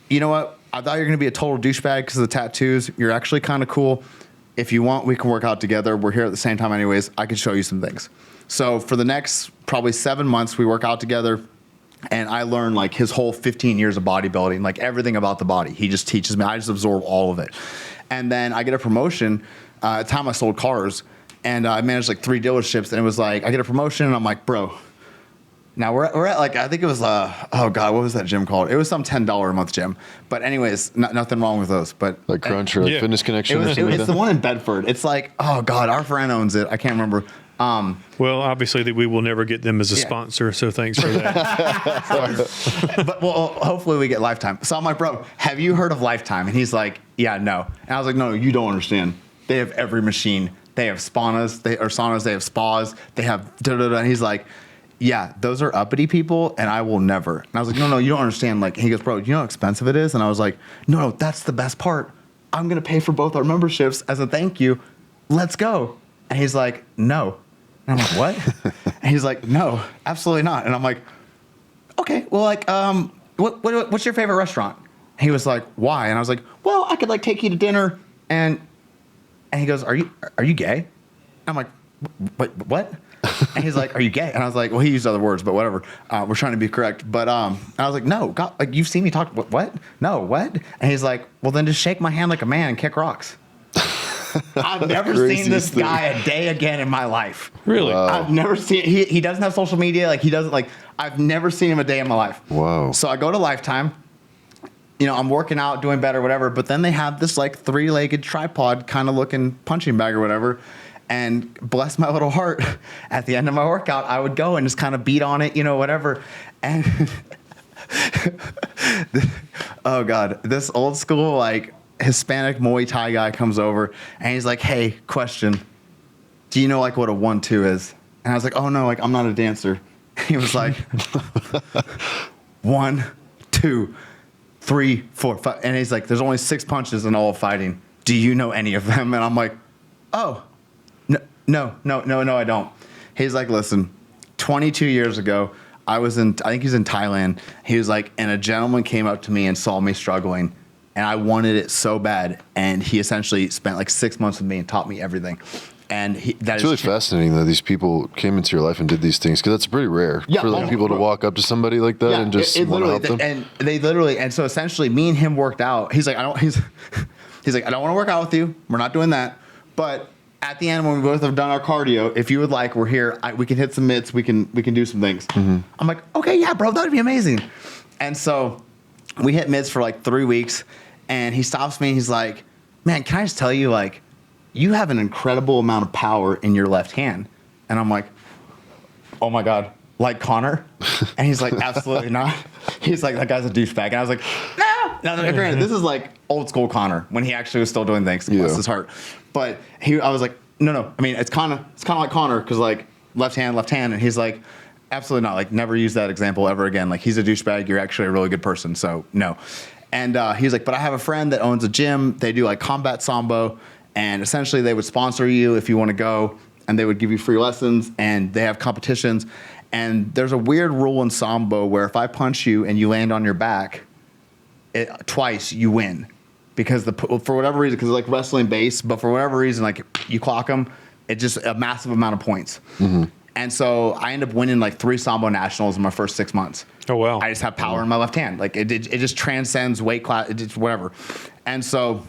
S3: you know what? I thought you were going to be a total douchebag because of the tattoos. You're actually kind of cool. If you want, we can work out together. We're here at the same time anyways. I can show you some things. So for the next probably 7 months, we work out together. And I learned like his whole 15 years of bodybuilding, like everything about the body. He just teaches me. I just absorb all of it. And then I get a promotion. At the time I sold cars, and I managed like 3 dealerships. And it was like, I get a promotion and I'm like, bro, now we're at like, I think it was, oh God, what was that gym called? It was some $10 a month gym. But anyways, nothing wrong with those. But
S2: like Crunch or like Fitness Connection.
S3: It's the one in Bedford. It's like, oh God, our friend owns it. I can't remember.
S1: Well, obviously we will never get them as a sponsor, so thanks for that.
S3: But hopefully we get Lifetime. So I'm like, bro, have you heard of Lifetime? And he's like, yeah, no. And I was like, no, you don't understand. They have every machine. They have saunas, they have spas, they have da-da-da. And he's like, yeah, those are uppity people, and I will never. And I was like, no, you don't understand. Like, he goes, bro, do you know how expensive it is? And I was like, no, that's the best part. I'm going to pay for both our memberships as a thank you. Let's go. And he's like, no. And I'm like, what? And he's like, no, absolutely not. And I'm like, okay, well, like, what's your favorite restaurant? And he was like, why? And I was like, well, I could like take you to dinner. And he goes, are you gay? I'm like, what? And he's like, are you gay? And I was like, well, he used other words, but whatever. We're trying to be correct. But I was like, no, God, like you've seen me talk. What? No, what? And he's like, well, then just shake my hand like a man and kick rocks. I've never seen this guy a day again in my life.
S1: Really?
S2: Wow.
S3: I've never seen. He doesn't have social media. Like he doesn't like. I've never seen him a day in my life.
S2: Wow.
S3: So I go to Lifetime. I'm working out, doing better, whatever. But then they have this like 3-legged tripod kind of looking punching bag or whatever. And bless my little heart, at the end of my workout, I would go and just kind of beat on it, whatever. And oh God, this old school like Hispanic Muay Thai guy comes over and he's like, hey, question. Do you know like what a 1-2 is? And I was like, oh no, like I'm not a dancer. He was like, 1, 2, 3, 4, 5. And he's like, there's only 6 punches in all of fighting. Do you know any of them? And I'm like, oh, no, I don't. He's like, listen, 22 years ago, I think he's in Thailand. He was like, and a gentleman came up to me and saw me struggling, and I wanted it so bad. And he essentially spent like 6 months with me and taught me everything. And it's
S2: really fascinating that these people came into your life and did these things, because that's pretty rare for like people to walk up to somebody like that and just want to help them.
S3: And they literally, and so essentially, me and him worked out. He's like, he's like, I don't want to work out with you. We're not doing that. But at the end, when we both have done our cardio, if you would like, we're here. We can hit some mitts. We can do some things. Mm-hmm. I'm like, okay, yeah, bro, that would be amazing. And so we hit mitts for like 3 weeks, and he stops me. He's like, man, can I just tell you, like, you have an incredible amount of power in your left hand. And I'm like, oh my God, like Connor? And he's like, absolutely not. He's like, that guy's a douchebag. And I was like, no. Now, granted, this is like old school Connor when he actually was still doing things. Bless his heart. But I was like, no. I mean, it's kind of like Connor, because like left hand. And he's like, absolutely not. Like, never use that example ever again. Like, he's a douchebag. You're actually a really good person. So no. And he's like, but I have a friend that owns a gym. They do like combat sambo. And essentially they would sponsor you if you want to go, and they would give you free lessons, and they have competitions. And there's a weird rule in sambo where if I punch you and you land on your back twice, you win. Because for whatever reason, because it's like wrestling base, but for whatever reason, like you clock them, it's just a massive amount of points. Mm-hmm. And so I ended up winning like 3 sambo nationals in my first 6 months.
S1: Oh, wow.
S3: I just have power in my left hand. Like it just transcends weight class, it just whatever. And so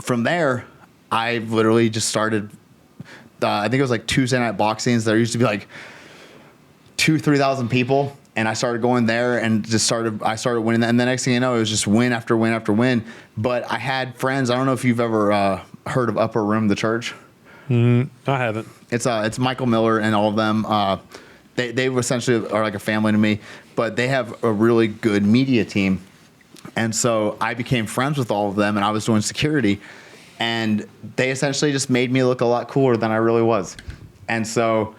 S3: from there, I literally just started, I think it was like Tuesday night boxings. There used to be like 2,000-3,000 people. And I started going there and I started winning that. And the next thing you know, it was just win after win after win. But I had friends. I don't know if you've ever heard of Upper Room, the church.
S1: I haven't.
S3: It's Michael Miller and all of them. They essentially are like a family to me. But they have a really good media team. And so I became friends with all of them, and I was doing security. And they essentially just made me look a lot cooler than I really was. And so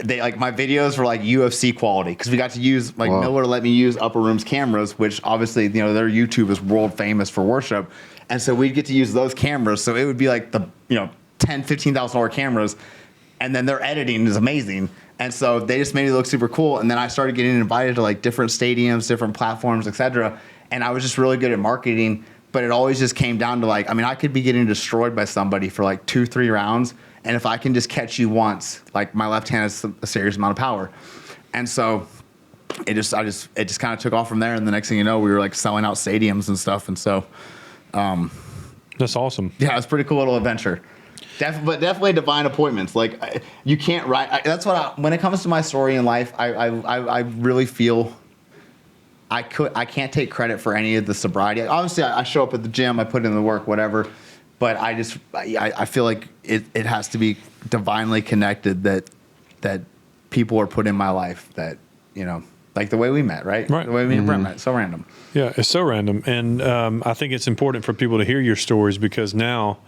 S3: they like my videos were like UFC quality, because we got to use Miller let me use Upper Room's cameras, which obviously, their YouTube is world famous for worship. And so we'd get to use those cameras. So it would be like the, $10,000-$15,000 cameras. And then their editing is amazing. And so they just made me look super cool. And then I started getting invited to like different stadiums, different platforms, etc. And I was just really good at marketing. But it always just came down to like, I could be getting destroyed by somebody for like 2-3 rounds. And if I can just catch you once, like my left hand has a serious amount of power. And so it just kind of took off from there. And the next thing you know, we were like selling out stadiums and stuff. And so,
S1: that's awesome.
S3: Yeah, it's a pretty cool little adventure. But definitely divine appointments. Like you can't write. That's what when it comes to my story in life, I really feel I can't take credit for any of the sobriety. Obviously, I show up at the gym, I put in the work, whatever. But I feel like it has to be divinely connected that people are put in my life that, like the way we met, right?
S1: Right.
S3: The way me and Brent met. So random.
S1: Yeah, it's so random. And I think it's important for people to hear your stories, because now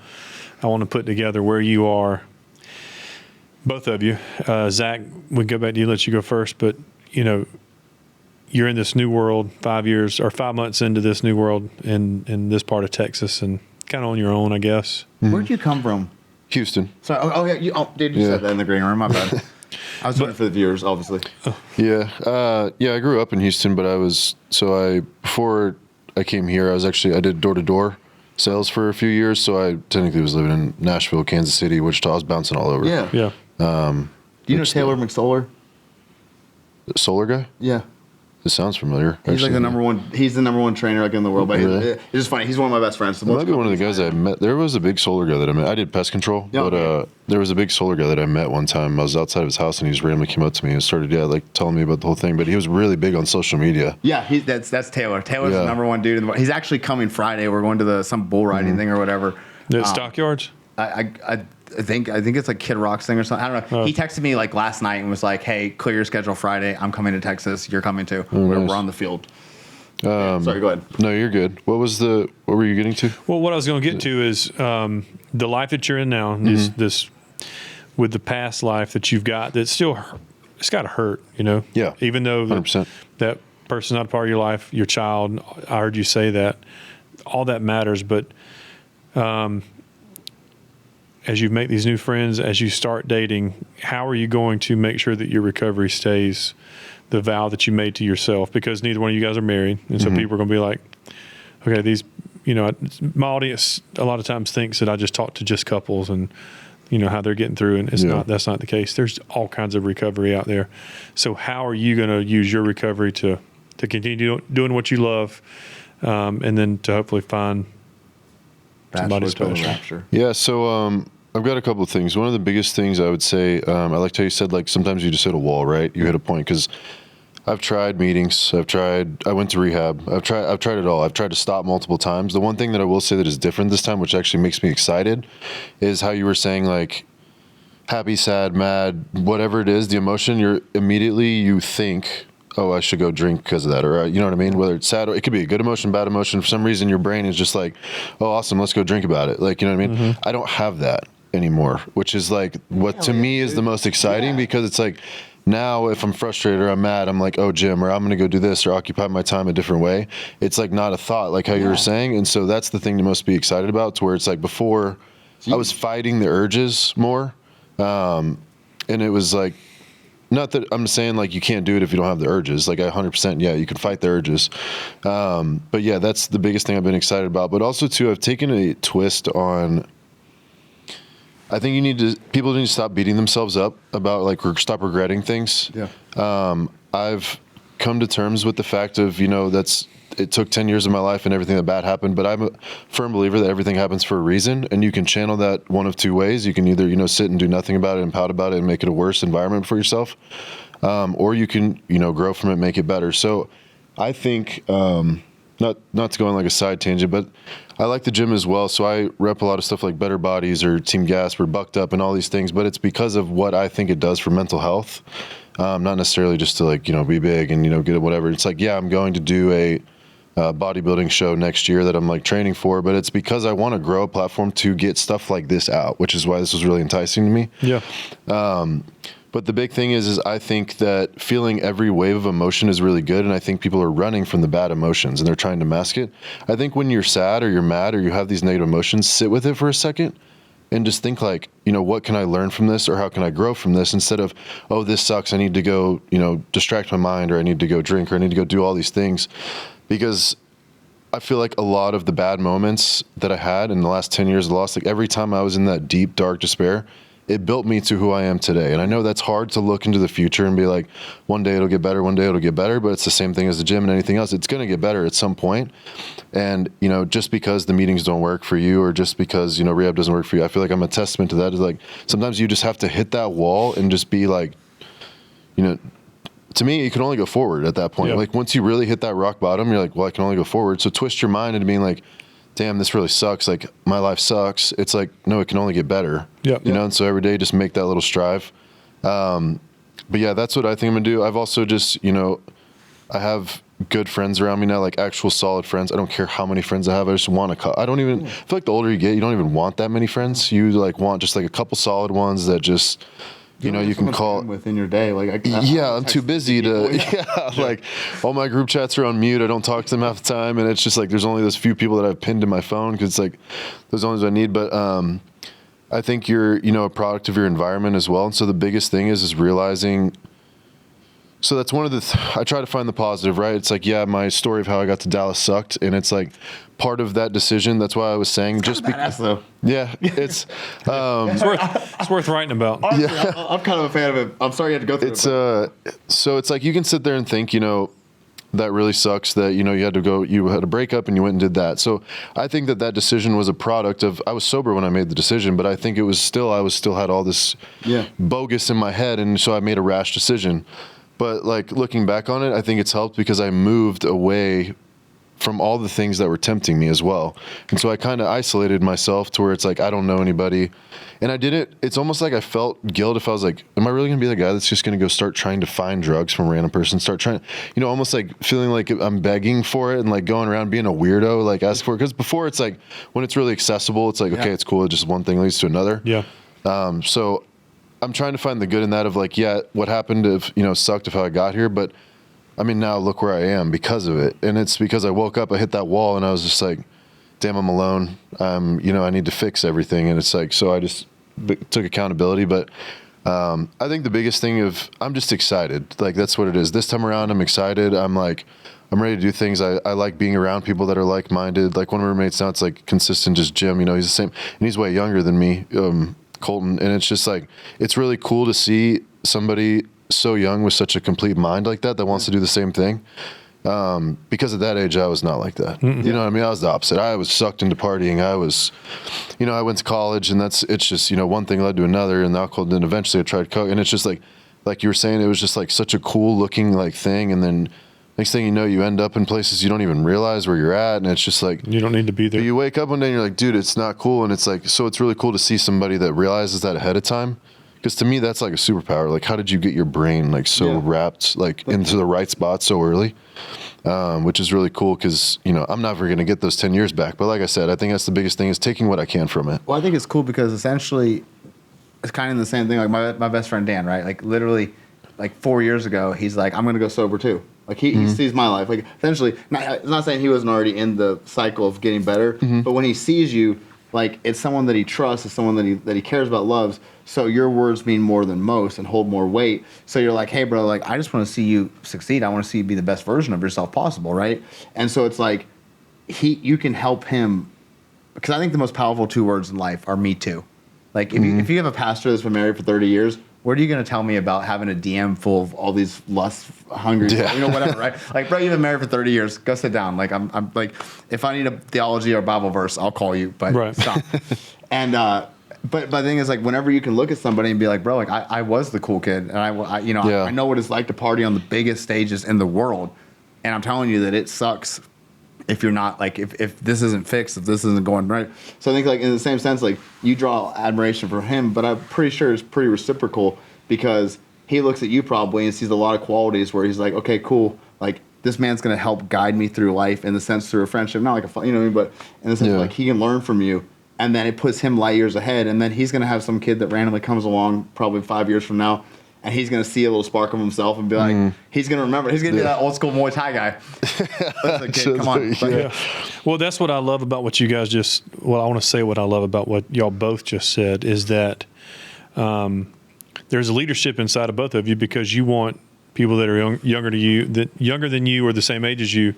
S1: I want to put together where you are, both of you. Zach, we go back to you, let you go first, but, you're in this new world 5 months into this new world in this part of Texas, and kind of on your own, I guess.
S3: Mm-hmm. Where'd you come from?
S2: Houston.
S3: Sorry. Oh yeah. You said that in the green room. My bad. I was doing it for the viewers, obviously.
S2: Yeah. I grew up in Houston, but before I came here, I did door-to-door sales for a few years. So I technically was living in Nashville, Kansas City, Wichita. I was bouncing all over.
S3: Yeah.
S1: Yeah.
S3: Do you know Taylor McSolar?
S2: The solar guy?
S3: Yeah.
S2: This sounds familiar.
S3: He's like the number one. He's the number one trainer like in the world. But
S2: Really?
S3: it's just funny. He's one of my best friends.
S2: It might be one of the guys I met. There was a big solar guy that I met. I did pest control, but there was a big solar guy that I met one time. I was outside of his house and he just randomly came up to me and started telling me about the whole thing. But he was really big on social media.
S3: Yeah, that's Taylor. Taylor's the number one dude in the world. He's actually coming Friday. We're going to some bull riding thing or whatever.
S1: The stockyards.
S3: I think it's like Kid Rock's thing or something. I don't know. He texted me like last night and was like, "Hey, clear your schedule Friday. I'm coming to Texas. You're coming too. We're on the field." Sorry, go ahead.
S2: No, you're good. What were you getting to?
S1: Well, what I was going to get to is the life that you're in now. This with the past life that you've got. That still, it's got to hurt.
S2: Yeah.
S1: Even though
S2: 100%.
S1: That person's not a part of your life, your child. I heard you say that. All that matters, but. As you make these new friends, as you start dating, how are you going to make sure that your recovery stays the vow that you made to yourself? Because neither one of you guys are married. And so people are going to be like, okay, my audience a lot of times thinks that I just talk to just couples and, how they're getting through. And that's not the case. There's all kinds of recovery out there. So how are you going to use your recovery to continue doing what you love and then to hopefully find somebody special?
S2: Yeah, so I've got a couple of things. One of the biggest things I would say, I liked how you said, like, sometimes you just hit a wall, right? You hit a point, because I've tried meetings. I went to rehab. I've tried it all. I've tried to stop multiple times. The one thing that I will say that is different this time, which actually makes me excited, is how you were saying, like, happy, sad, mad, whatever it is, the emotion, you think, oh, I should go drink because of that, or you know what I mean? Whether it's sad, or it could be a good emotion, bad emotion. For some reason, your brain is just like, oh, awesome, let's go drink about it. Like, you know what I mean? I don't have that anymore, which is like what to me is the most exciting, because it's like now if I'm frustrated or I'm mad, I'm like, oh, gym, or I'm going to go do this, or occupy my time a different way. It's like not a thought, like how you were saying. And so that's the thing to most be excited about, to where it's like before I was fighting the urges more. And it was like, not that I'm saying like you can't do it if you don't have the urges. Like 100%, yeah, you can fight the urges. But yeah, that's the biggest thing I've been excited about. But also too, I've taken a twist on. I think people need to stop beating themselves up about stop regretting things.
S3: Yeah.
S2: I've come to terms with the fact of, it took 10 years of my life and everything that bad happened, but I'm a firm believer that everything happens for a reason, and you can channel that one of two ways. You can either, sit and do nothing about it and pout about it and make it a worse environment for yourself, or you can, grow from it, make it better. So I think, not to go on like a side tangent, but I like the gym as well. So I rep a lot of stuff like Better Bodies or Team Gasp or Bucked Up and all these things, but it's because of what I think it does for mental health. Not necessarily just to be big and, get it, whatever. It's like, yeah, I'm going to do a bodybuilding show next year that I'm training for, but it's because I want to grow a platform to get stuff like this out, which is why this was really enticing to me.
S1: Yeah.
S2: But the big thing is I think that feeling every wave of emotion is really good, and I think people are running from the bad emotions and they're trying to mask it. I think when you're sad or you're mad or you have these negative emotions, sit with it for a second and just think what can I learn from this, or how can I grow from this, instead of, oh, this sucks, I need to go, distract my mind, or I need to go drink, or I need to go do all these things. Because I feel like a lot of the bad moments that I had in the last 10 years of loss, every time I was in that deep, dark despair, it built me to who I am today. And I know that's hard to look into the future and be like, one day it'll get better, but it's the same thing as the gym and anything else. It's going to get better at some point. And, just because the meetings don't work for you, or just because, rehab doesn't work for you, I feel like I'm a testament to that. Is sometimes you just have to hit that wall and just be to me, you can only go forward at that point. Yeah. Once you really hit that rock bottom, you're like, well, I can only go forward. So twist your mind into being like, damn, this really sucks. My life sucks. It's like, no, it can only get better.
S1: Yeah.
S2: And so every day just make that little strive. But yeah, that's what I think I'm gonna do. I've also just, I have good friends around me now, actual solid friends. I don't care how many friends I have. I just want I don't even, I feel like the older you get, you don't even want that many friends. You want just a couple solid ones that just, you can call
S3: within your day.
S2: I'm too busy to, all my group chats are on mute. I don't talk to them half the time. And it's just there's only those few people that I've pinned to my phone, because those ones I need. But I think you're, a product of your environment as well. And so the biggest thing is realizing, so that's one of I try to find the positive, right? It's my story of how I got to Dallas sucked. And it's part of that decision. That's why I was saying, just because, yeah, it's
S1: worth writing about.
S3: Honestly, yeah. I'm kind of a fan of it. I'm sorry you had to go through it.
S2: So it's you can sit there and think, that really sucks that, you had a breakup and you went and did that. So I think that decision was a product of, I was sober when I made the decision, but I think I still had all this bogus in my head. And so I made a rash decision. But like looking back on it, I think it's helped because I moved away from all the things that were tempting me as well. And so I kind of isolated myself to where it's like, I don't know anybody. And I did it. It's almost like I felt guilt if I was like, am I really gonna be the guy that's just gonna go start trying to find drugs from a random person, start trying, almost like feeling like I'm begging for it and like going around being a weirdo, like ask for it. Cause before it's like, when it's really accessible, it's like, okay, it's cool. Just one thing leads to another.
S1: Yeah.
S2: So I'm trying to find the good in that of like, what happened if, sucked if how I got here, but I mean, now look where I am because of it. And it's because I woke up, I hit that wall and I was just like, damn, I'm alone. I need to fix everything. And it's like, so I just took accountability. But I think the biggest thing I'm just excited. Like, that's what it is. This time around, I'm excited. I'm ready to do things. I like being around people that are like-minded. Like one of my roommates now, it's like consistent, just Jim, he's the same. And he's way younger than me, Colton. And it's just like, it's really cool to see somebody so young with such a complete mind like that wants to do the same thing. Because at that age, I was not like that. Mm-hmm. You know what I mean? I was the opposite. I was sucked into partying. I was, I went to college and it's just, one thing led to another and the alcohol. Then eventually I tried coke and it's just like you were saying, it was just like such a cool looking like thing. And then next thing you know, you end up in places you don't even realize where you're at. And it's just like,
S1: you don't need to be there.
S2: You wake up one day and you're like, dude, it's not cool. And it's like, so it's really cool to see somebody that realizes that ahead of time. Because to me, that's like a superpower. Like, how did you get your brain like so wrapped like into the right spot so early? Which is really cool because, I'm never going to get those 10 years back. But like I said, I think that's the biggest thing is taking what I can from it.
S3: Well, I think it's cool because essentially it's kind of the same thing. Like my best friend, Dan, right? Like literally like 4 years ago, he's like, I'm going to go sober too. Like he sees my life. Like essentially, not saying he wasn't already in the cycle of getting better, but when he sees you, like it's someone that he trusts, it's someone that he cares about, loves. So your words mean more than most and hold more weight. So you're like, hey, bro, like I just want to see you succeed. I want to see you be the best version of yourself possible, right? And so it's like you can help him because I think the most powerful 2 words in life are me too. Like if you have a pastor that's been married for 30 years, what are you going to tell me about having a DM full of all these lust hungry, whatever, right? Like, bro, you've been married for 30 years. Go sit down. Like, I'm like, if I need a theology or Bible verse, I'll call you, but stop. And, but the thing is, like, whenever you can look at somebody and be like, bro, like, I was the cool kid, and I know what it's like to party on the biggest stages in the world, and I'm telling you that it sucks if you're not, like, if this isn't fixed, if this isn't going right. So I think, like, in the same sense, like, you draw admiration for him, but I'm pretty sure it's pretty reciprocal because he looks at you probably and sees a lot of qualities where he's like, okay, cool, like, this man's going to help guide me through life in the sense through a friendship, not like a, you know what I mean, but in the sense like he can learn from you, and then it puts him light years ahead, and then he's going to have some kid that randomly comes along probably 5 years from now, and he's going to see a little spark of himself and be like, he's going to remember. He's going to be that old school Muay Thai guy. Listen, kid, come on.
S1: Yeah. Well, that's what I love about what you guys I want to say what I love about what y'all both just said is that there's a leadership inside of both of you because you want people that are younger than you or the same age as you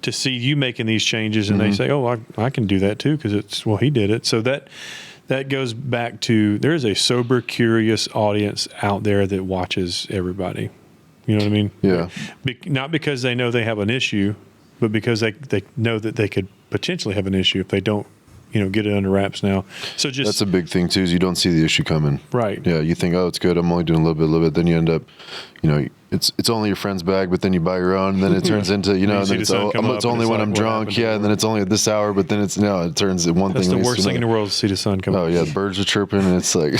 S1: to see you making these changes and they say, oh, I can do that too because he did it. So that goes back to there is a sober, curious audience out there that watches everybody. You know what I mean?
S2: Yeah.
S1: Not because they know they have an issue, but because they know that they could potentially have an issue if they don't, get it under wraps now. So
S2: that's a big thing too, is you don't see the issue coming.
S1: Right.
S2: Yeah. You think, oh, it's good. I'm only doing a little bit. Then you end up, it's only your friend's bag, but then you buy your own, and then it turns into, and then it's only when I'm drunk. Yeah. And then it's only at this hour, but then it turns into one thing.
S1: That's the worst thing in the world to see the sun come up.
S2: Oh yeah. The birds are chirping and it's like,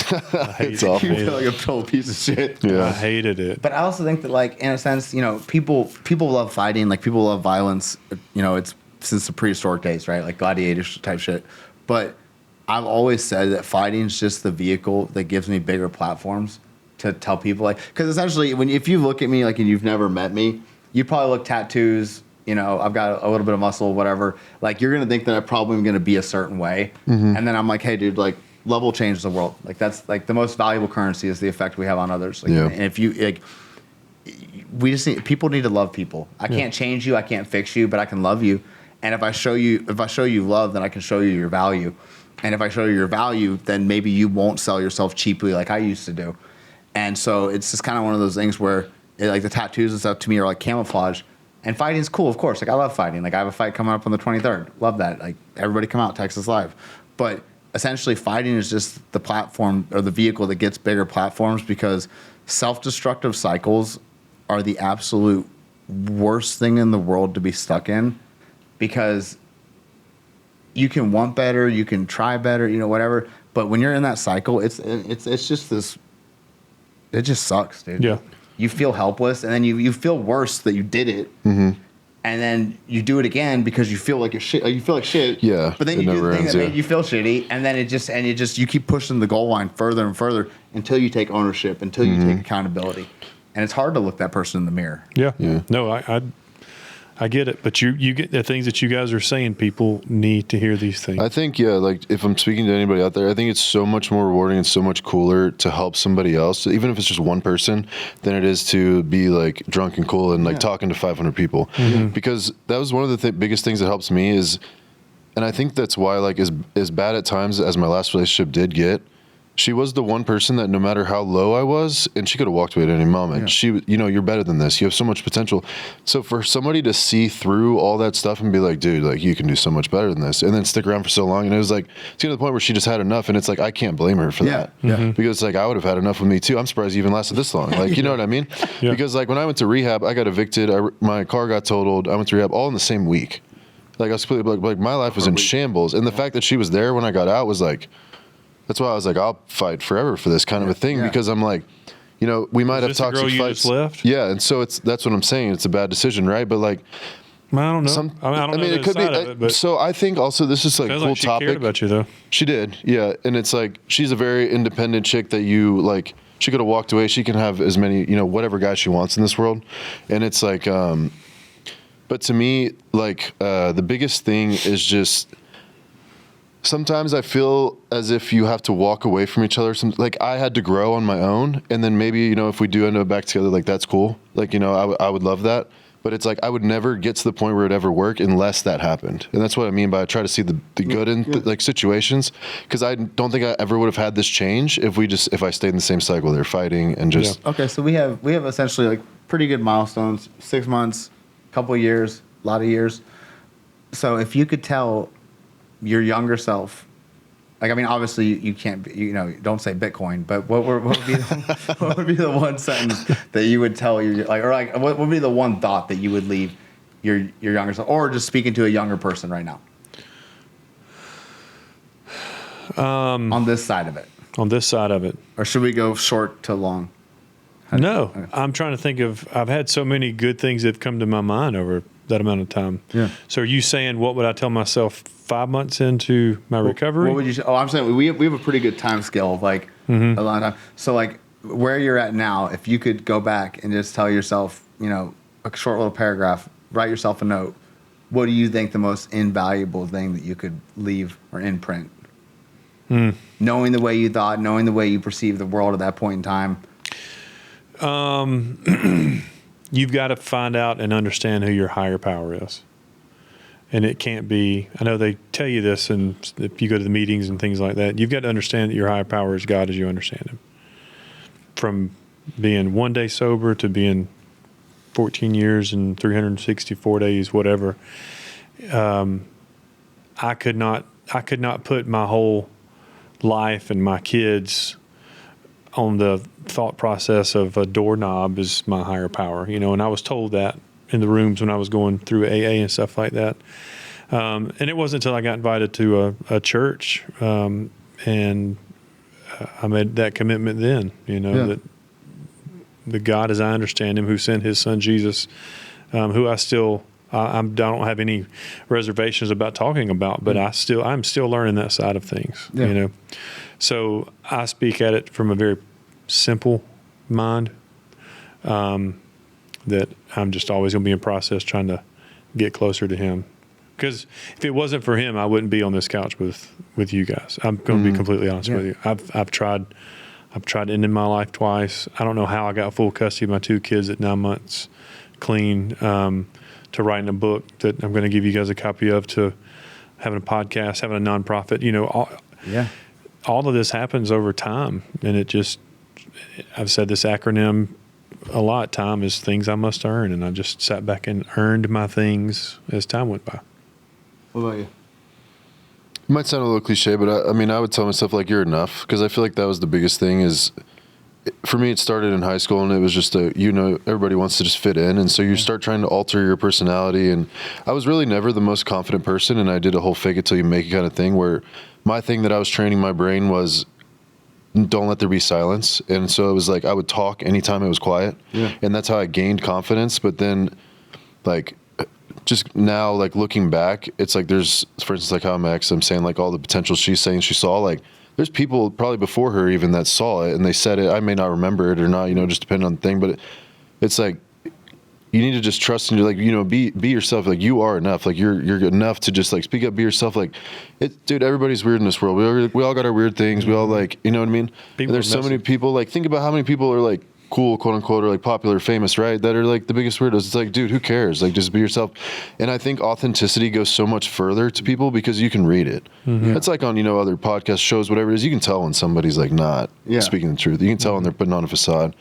S2: it's awful.
S3: You feel like a total piece of shit.
S2: Yeah.
S1: I hated it.
S3: But I also think that, like, in a sense, people love fighting, like people love violence. It's since the prehistoric days, right? Like gladiator type shit. But I've always said that fighting is just the vehicle that gives me bigger platforms to tell people, like, because essentially if you look at me like and you've never met me, you probably look tattoos, I've got a little bit of muscle, whatever. Like you're gonna think that I'm probably gonna be a certain way, and then I'm like, hey, dude, like love will change the world. Like that's like the most valuable currency is the effect we have on others. Like, and if you like. People need to love people. I can't change you. I can't fix you, but I can love you. And if I show you love, then I can show you your value. And if I show you your value, then maybe you won't sell yourself cheaply like I used to do. And so it's just kind of one of those things where like the tattoos and stuff to me are like camouflage. And fighting's cool, of course. Like, I love fighting. Like, I have a fight coming up on the 23rd. Love that. Like, everybody come out, Texas Live. But essentially, fighting is just the platform or the vehicle that gets bigger platforms, because self-destructive cycles are the absolute worst thing in the world to be stuck in, because you can want better, you can try better, whatever. But when you're in that cycle, it's just this. It just sucks, dude.
S1: Yeah.
S3: You feel helpless, and then you feel worse that you did it, and then you do it again because you feel like you're shit. You feel like shit.
S2: Yeah.
S3: But then you do the thing that made you feel shitty, and then you keep pushing the goal line further and further until you take ownership, until you take accountability, and it's hard to look that person in the mirror.
S1: Yeah. No, I get it, but you get the things that you guys are saying. People need to hear these things.
S2: I think, like if I'm speaking to anybody out there, I think it's so much more rewarding and so much cooler to help somebody else, even if it's just one person, than it is to be like drunk and cool and like talking to 500 people. Because that was one of the biggest things that helps me is, and I think that's why, like, as bad at times as my last relationship did get, she was the one person that no matter how low I was, and she could have walked away at any moment. Yeah. She, you're better than this. You have so much potential. So for somebody to see through all that stuff and be like, dude, like, you can do so much better than this, and then stick around for so long. And it was like, it's to the point where she just had enough. And it's like, I can't blame her for that. Yeah. Because like, I would have had enough with me too. I'm surprised you even lasted this long. Like, you know what I mean? Yeah. Because like when I went to rehab, I got evicted. My car got totaled. I went to rehab all in the same week. Like I was completely like my life was in shambles. And the fact that she was there when I got out was like, that's why I was like, I'll fight forever for this kind of a thing, because I'm like, we might have toxic fights. Left? Yeah, and so that's what I'm saying. It's a bad decision, right? But like,
S1: I don't know. I mean, it could be.
S2: But so I think also this is like a cool
S1: like she
S2: topic.
S1: Cared about you though.
S2: She did, yeah. And it's like she's a very independent chick that you like. She could have walked away. She can have as many, whatever guy she wants in this world, and it's like. But to me, like the biggest thing is just. Sometimes I feel as if you have to walk away from each other. Like I had to grow on my own, and then maybe if we do end up back together, like that's cool. Like I would love that, but it's like I would never get to the point where it'd ever work unless that happened. And that's what I mean by I try to see the good in like situations, because I don't think I ever would have had this change if I stayed in the same cycle. They're fighting and just
S3: Okay, so we have essentially like pretty good milestones: 6 months, couple of years, a lot of years. So if you could tell your younger self, like, I mean, obviously you can't be, don't say Bitcoin, but what would be the one sentence that you would tell what would be the one thought that you would leave your younger self, or just speaking to a younger person right now? On this side of it.
S1: On this side of it.
S3: Or should we go short to long?
S1: No, I'm trying to think I've had so many good things that have come to my mind over that amount of time. Yeah. So are you saying, what would I tell myself 5 months into my recovery?
S3: What would you say? Oh, I'm saying we have a pretty good time scale of like a long time. So like where you're at now, if you could go back and just tell yourself, a short little paragraph, write yourself a note. What do you think the most invaluable thing that you could leave or imprint? Knowing the way you thought, knowing the way you perceived the world at that point in time.
S1: You've got to find out and understand who your higher power is. And it can't be, I know they tell you this, and if you go to the meetings and things like that, you've got to understand that your higher power is God as you understand him. From being 1 day sober to being 14 years and 364 days, whatever. I could not put my whole life and my kids on the thought process of a doorknob is my higher power, and I was told that in the rooms when I was going through AA and stuff like that. And it wasn't until I got invited to a church, and I made that commitment then, that the God as I understand him, who sent his son Jesus, who I don't have any reservations about talking about, but I'm still learning that side of things, So I speak at it from a very simple mind, that I'm just always going to be in process trying to get closer to him. Because if it wasn't for him, I wouldn't be on this couch with you guys. I'm going to be completely honest with you. I've tried ending my life twice. I don't know how I got full custody of my 2 kids at 9 months clean, to writing a book that I'm going to give you guys a copy of, to having a podcast, having a nonprofit, all of this happens over time. And I've said this acronym a lot, time is things I must earn, and I just sat back and earned my things as time went by.
S3: What about you?
S2: It might sound a little cliche, but I would tell myself, like, you're enough, because I feel like that was the biggest thing. Is for me, it started in high school, and it was just everybody wants to just fit in, and so you start trying to alter your personality. And I was really never the most confident person, and I did a whole fake it till you make it kind of thing, where my thing that I was training my brain was, don't let there be silence. And so it was like I would talk anytime it was quiet, and that's how I gained confidence. But then, like, just now, like, looking back, it's like there's, for instance, like how I'm saying, like, all the potential she's saying she saw, like, there's people probably before her even that saw it and they said it. I may not remember it or not, just depending on the thing, but it's like, you need to just trust and you're like, be yourself. Like, you are enough. Like, you're good enough to just, like, speak up, be yourself. Like, dude, everybody's weird in this world. We all got our weird things. We all, like, you know what I mean? And there's so many people, like, think about how many people are, like, cool, quote unquote, or, like, popular, famous, right? That are, like, the biggest weirdos. It's like, dude, who cares? Like, just be yourself. And I think authenticity goes so much further to people because you can read it. It's like on, other podcast shows, whatever it is, you can tell when somebody's, like, not speaking the truth. You can tell when they're putting on a facade.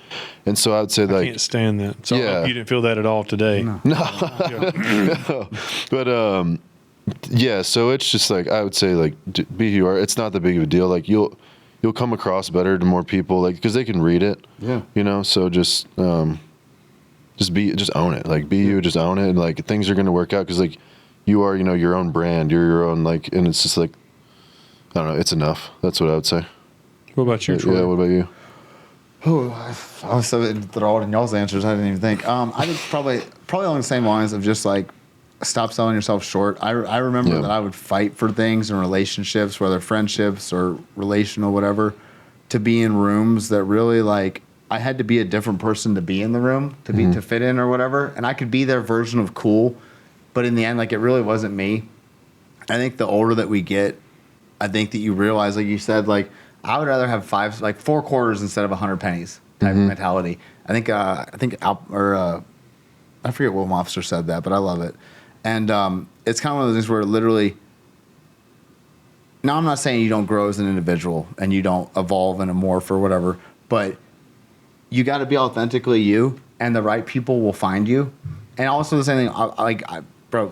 S2: And so I would say, like,
S1: I can't stand that. So you didn't feel that at all today.
S2: No. But so it's just like, I would say, like, be who you are. It's not that big of a deal. Like, you'll come across better to more people, like, because they can read it. So just own it. Like, be you, just own it, and, like, things are going to work out because, like, you are, your own brand. You're your own, like, and it's just like, I don't know. It's enough. That's what I would say.
S1: What about you, Troy?
S2: Yeah. What about you?
S3: Oh, I was so enthralled in y'all's answers. I didn't even think. I think probably along the same lines of just, like, stop selling yourself short. I remember that I would fight for things in relationships, whether friendships or relational, whatever, to be in rooms that really, like, I had to be a different person to be in the room, to fit in or whatever. And I could be their version of cool, but in the end, like, it really wasn't me. I think the older that we get, I think that you realize, like you said, like, I would rather have 4 quarters instead of 100 pennies type of mentality. I forget what officer said that, but I love it. And it's kind of one of those things where literally, now I'm not saying you don't grow as an individual and you don't evolve and morph or whatever, but you got to be authentically you, and the right people will find you. And also the same thing,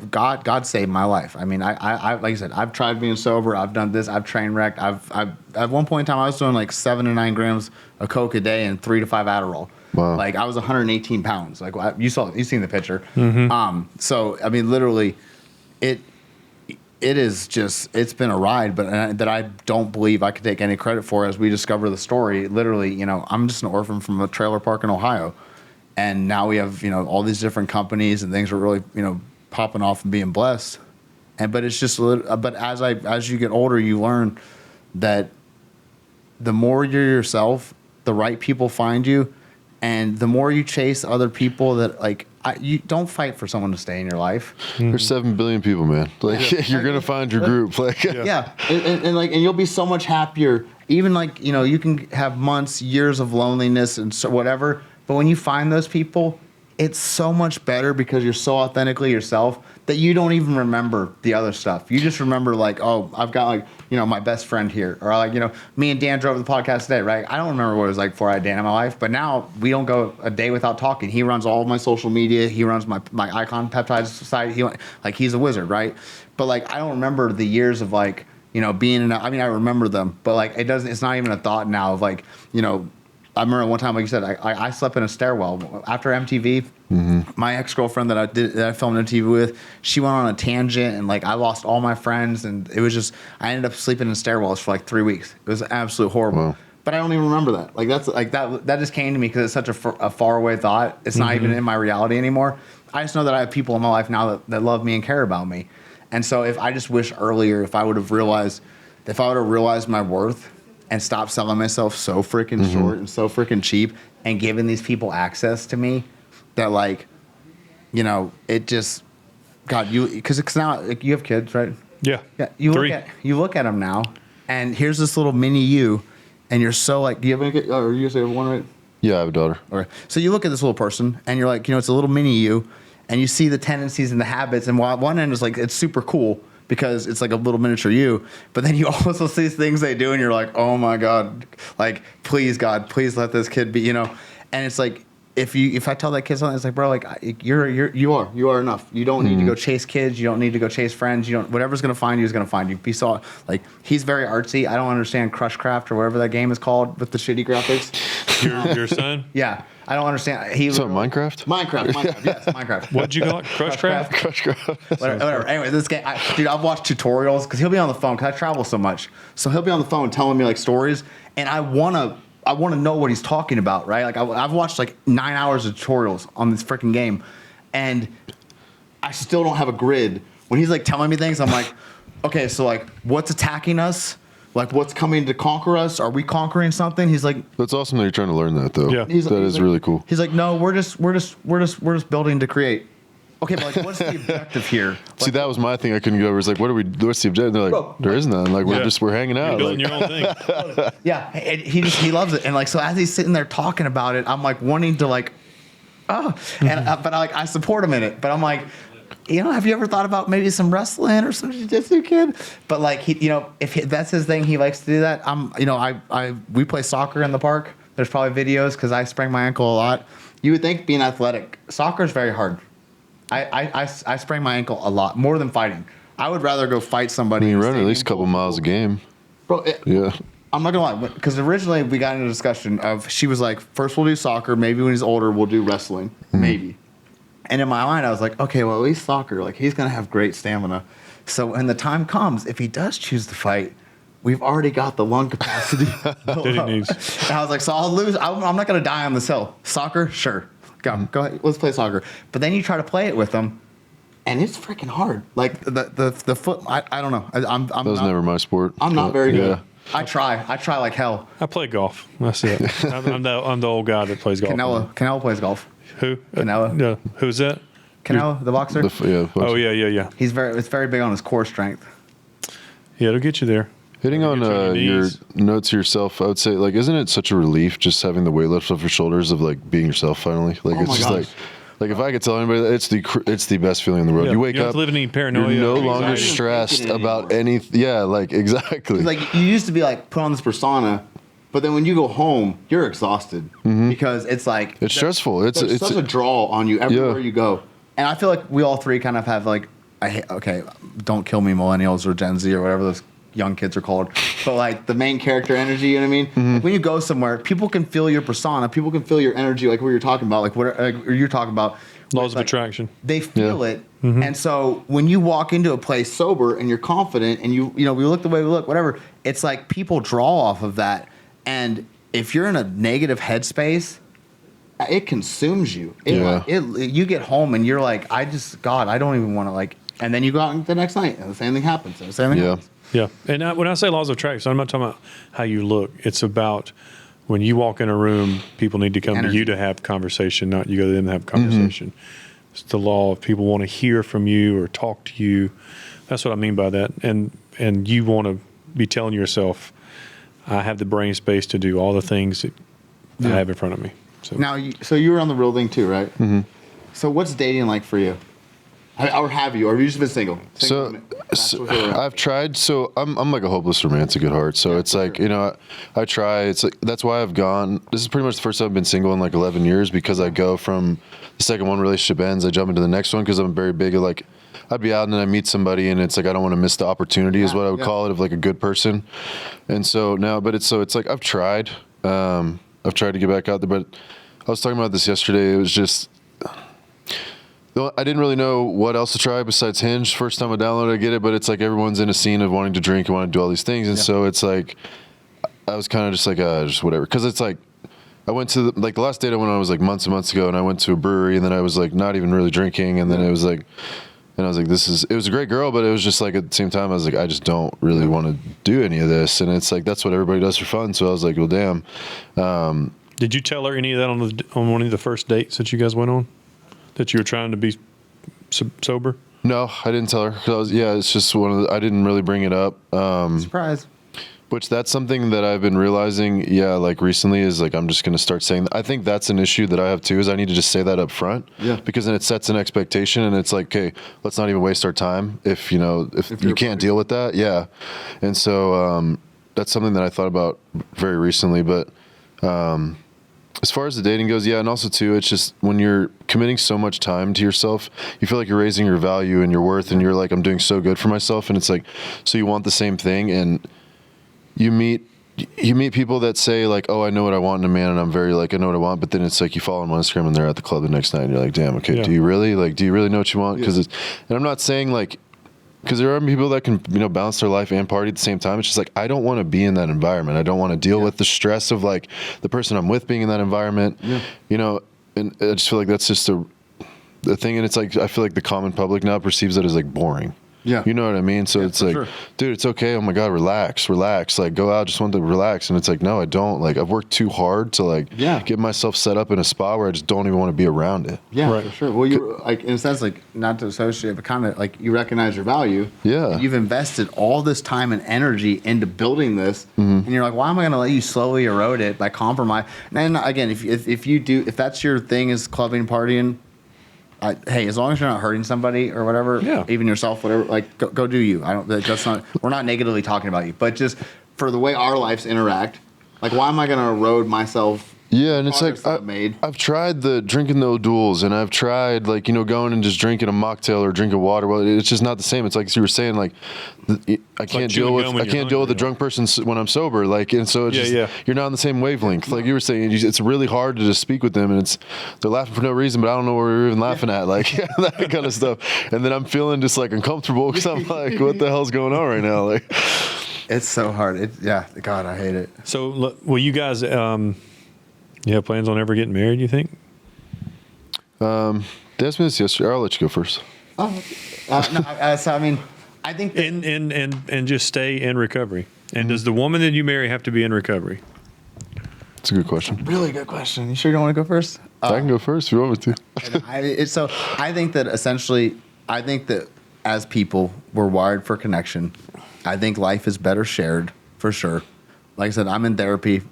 S3: God saved my life. I mean, I like I said, I've tried being sober. I've done this. I've train wrecked. I've at one point in time I was doing like 7 to 9 grams of coke a day and 3 to 5 Adderall.
S2: Wow.
S3: Like, I was 118 pounds. Like, you've seen the picture. So I mean, literally, it is just, it's been a ride, but that I don't believe I could take any credit for. As we discover the story, literally, I'm just an orphan from a trailer park in Ohio, and now we have all these different companies and things are really popping off and being blessed. But it's just but as you get older, you learn that the more you're yourself, the right people find you. And the more you chase other people that, like, you don't fight for someone to stay in your life.
S2: There's 7 billion people, man. Like, you're gonna find your group. Like,
S3: and you'll be so much happier. Even, like, you can have months, years of loneliness and so whatever. But when you find those people, it's so much better because you're so authentically yourself that you don't even remember the other stuff. You just remember, like, oh, I've got, like, my best friend here. Or, like, me and Dan drove the podcast today, right? I don't remember what it was like before I had Dan in my life. But now we don't go a day without talking. He runs all of my social media. He runs my Icon Peptides site. He's a wizard, right? But, like, I don't remember the years of, like, being in I remember them. But, like, it's not even a thought now of, like, I remember one time, like you said, I slept in a stairwell after MTV. My ex-girlfriend that I filmed MTV with, she went on a tangent, and, like, I lost all my friends, and it was just, I ended up sleeping in stairwells for like 3 weeks. It was absolutely horrible. Wow. But I don't even remember that. Like, that's like that just came to me because it's such a far away thought. It's not even in my reality anymore. I just know that I have people in my life now that love me and care about me. And so if I just wish earlier, if I would have realized my worth and stopped selling myself so freaking short and so freaking cheap and giving these people access to me, that, like, it just, God, because it's now, like, you have kids, right?
S1: Yeah.
S3: You
S1: 3.
S3: Look at them now, and here's this little mini you, and you're so, like, do you have any kids? Or you say one, right?
S2: Yeah, I have a daughter.
S3: Okay. So you look at this little person, and you're like, it's a little mini you, and you see the tendencies and the habits, and while one end is like, it's super cool because it's like a little miniature you, but then you also see things they do, and you're like, oh my God, like, please, God, please let this kid be, and it's like, if I tell that kid something, it's like, bro, like you are enough. You don't need to go chase kids. You don't need to go chase friends. You don't, whatever's gonna find you is gonna find you. Be so like, he's very artsy. I don't understand Crushcraft or whatever that game is called with the shitty graphics.
S1: Your son?
S3: Yeah, I don't understand.
S2: Minecraft?
S3: Minecraft, yes, Minecraft.
S1: What'd you call it? Crushcraft?
S2: Crushcraft.
S3: Whatever. Anyway, this game, dude, I've watched tutorials because he'll be on the phone because I travel so much. So he'll be on the phone telling me like stories, and I wanna know what he's talking about, right? Like I've watched like 9 hours of tutorials on this freaking game, and I still don't have a grid. When he's like telling me things, I'm like, okay, so like what's attacking us? Like what's coming to conquer us? Are we conquering something? He's like,
S2: That's awesome that you're trying to learn that though.
S1: Yeah.
S2: That is really cool.
S3: He's like, no, we're just building to create. Okay, but like, what's the objective here? Like,
S2: See, that was my thing I couldn't get over. It's like, what's the objective? They're like,
S3: Bro,
S2: there is none. Like, we're hanging out.
S1: You're building
S2: Like,
S1: your own thing.
S3: yeah, and he loves it, and like, so as he's sitting there talking about it, I'm like wanting to like, but I support him in it, but I'm like, have you ever thought about maybe some wrestling or some jiu-jitsu, kid? But like, that's his thing, he likes to do that. We play soccer in the park. There's probably videos because I sprain my ankle a lot. You would think being athletic, soccer is very hard. I sprain my ankle a lot, more than fighting. I would rather go fight somebody.
S2: you run at least a couple miles a game.
S3: Bro,
S2: Yeah.
S3: I'm not gonna lie, because originally we got into a discussion of, she was like, first we'll do soccer, maybe when he's older we'll do wrestling, maybe. And in my mind I was like, okay, well at least soccer, like he's gonna have great stamina. So when the time comes, if he does choose to fight, we've already got the lung capacity
S1: That he needs.
S3: And I was like, so I'll lose. I'm not gonna die on this hill. Soccer, sure. Go ahead, let's play soccer. But then you try to play it with them, and it's freaking hard. Like the foot. I don't know. I'm
S2: That was
S3: not,
S2: never my sport.
S3: I'm not very good.
S2: Yeah.
S3: I try like hell.
S1: I play golf. That's it. I'm the old guy that plays golf.
S3: Canelo plays golf.
S1: Who?
S3: Canelo.
S1: Yeah. Who's that?
S3: Canelo, the boxer.
S1: Oh yeah.
S3: It's very big on his core strength.
S1: Yeah, it'll get you there.
S2: Hitting on
S1: Your
S2: your
S1: knees.
S2: notes yourself, I would say, like, isn't it such a relief just having the weight lift off your shoulders of like being yourself finally? Like,
S3: Oh
S2: it's
S3: my
S2: just
S3: gosh.
S2: like if I could tell anybody that it's the best feeling in the world.
S1: Yeah,
S2: You wake
S1: you don't
S2: up,
S1: have to live in any paranoia
S2: you're no
S1: or
S2: longer
S1: anxiety.
S2: stressed
S3: Thinking
S2: about
S3: anymore.
S2: anything. Yeah, like exactly.
S3: Like you used to be like put on this persona, but then when you go home, you're exhausted because it's like
S2: It's stressful. It's
S3: such a draw on you everywhere
S2: Yeah.
S3: you go. And I feel like we all three kind of have like, don't kill me, millennials or Gen Z or whatever those young kids are called, but like the main character energy, you know what I mean? Like when you go somewhere, people can feel your persona, people can feel your energy, like what you're talking about, or you're talking about
S1: Laws of
S3: like,
S1: attraction.
S3: They feel it, and so when you walk into a place sober and you're confident, and we look the way we look, whatever, it's like people draw off of that, and if you're in a negative headspace, it consumes you. You get home and you're like, I don't even want to like, and then you go out the next night and the same thing happens. And the same thing happens.
S1: Yeah, and when I say laws of attraction, I'm not talking about how you look. It's about when you walk in a room, people need to come to you to have conversation, not you go to them to have conversation. It's the law of people want to hear from you or talk to you. That's what I mean by that. And you want to be telling yourself, I have the brain space to do all the things that I have in front of me. So
S3: Now, so you were on the real thing too, right? Mm-hmm. So what's dating like for you? Or have you? Or have you just been single?
S2: So I've tried. So I'm like a hopeless romantic at heart. So it's like, I try. It's like, that's why I've gone. This is pretty much the first time I've been single in like 11 years, because I go from the second one relationship ends, I jump into the next one, because I'm very big at like, I'd be out and then I meet somebody and it's like, I don't want to miss the opportunity is what I would call it, of like a good person. And so now, it's like, I've tried to get back out there, but I was talking about this yesterday. It was just, I didn't really know what else to try besides Hinge. First time I downloaded, I get it, but it's like everyone's in a scene of wanting to drink and wanting to do all these things. And so it's like, I was kind of just like, just whatever. Because it's like, I went to the last date I went on was like months and months ago, and I went to a brewery, and then I was like not even really drinking. And then it was like, and I was like, it was a great girl, but it was just like at the same time, I was like, I just don't really want to do any of this. And it's like, that's what everybody does for fun. So I was like, well, damn.
S1: did you tell her any of that on one of the first dates that you guys went on? That you were trying to be sober?
S2: No, I didn't tell her. It's just I didn't really bring it up.
S3: Surprise.
S2: Which that's something that I've been realizing, like recently, is like I'm just going to start saying that. I think that's an issue that I have too, is I need to just say that up front. Yeah. Because then it sets an expectation, and it's like, okay, let's not even waste our time if you can't deal with that. Yeah. And so that's something that I thought about very recently, but As far as the dating goes, yeah, and also too, it's just when you're committing so much time to yourself, you feel like you're raising your value and your worth, and you're like, I'm doing so good for myself, and it's like, so you want the same thing, and you meet people that say like, oh, I know what I want in a man, and I'm very like, I know what I want, but then it's like you follow them on Instagram and they're at the club the next night, and you're like, damn, okay, do you really know what you want? Because and I'm not saying like, because there are people that can, balance their life and party at the same time. It's just like, I don't want to be in that environment. I don't want to deal with the stress of like the person I'm with being in that environment, and I just feel like that's just the thing. And it's like, I feel like the common public now perceives it as like boring.
S3: Yeah.
S2: You know what I mean? So it's like, dude, it's okay. Oh my God, relax. Like go out, just want to relax. And it's like, no, I don't. Like I've worked too hard to like get myself set up in a spot where I just don't even want to be around it.
S3: Yeah, for sure. Well, you're like, in a sense, like not to associate, but kind of like you recognize your value.
S2: Yeah.
S3: And you've invested all this time and energy into building this. And you're like, why am I going to let you slowly erode it by compromise? And then again, if that's your thing is clubbing, partying, hey, as long as you're not hurting somebody or whatever, even yourself, whatever, like go do you. We're not negatively talking about you, but just for the way our lives interact, like why am I going to erode myself?
S2: Yeah, and it's like I've tried the drinking the O'Douls, and I've tried like going and just drinking a mocktail or drinking water. Well, it's just not the same. It's like you were saying, like I can't deal with a drunk person when I'm sober. Like, and so it's you're not on the same wavelength. Like you were saying, it's really hard to just speak with them, and they're laughing for no reason, but I don't know what we're even laughing at, like that kind of stuff. And then I'm feeling just like uncomfortable because I'm like, what the hell's going on right now? Like,
S3: it's so hard. God, I hate it.
S1: So, well, you guys. You have plans on ever getting married, you think?
S2: That's been yesterday. I'll let you go first.
S3: Oh, no. So I mean, I think that
S1: and just stay in recovery. And does the woman that you marry have to be in recovery?
S2: That's a good question.
S3: Really good question. You sure you don't want to go first?
S2: I can go first if you want me
S3: to. So I think that essentially, as people, we're wired for connection. I think life is better shared for sure. Like I said, I'm in therapy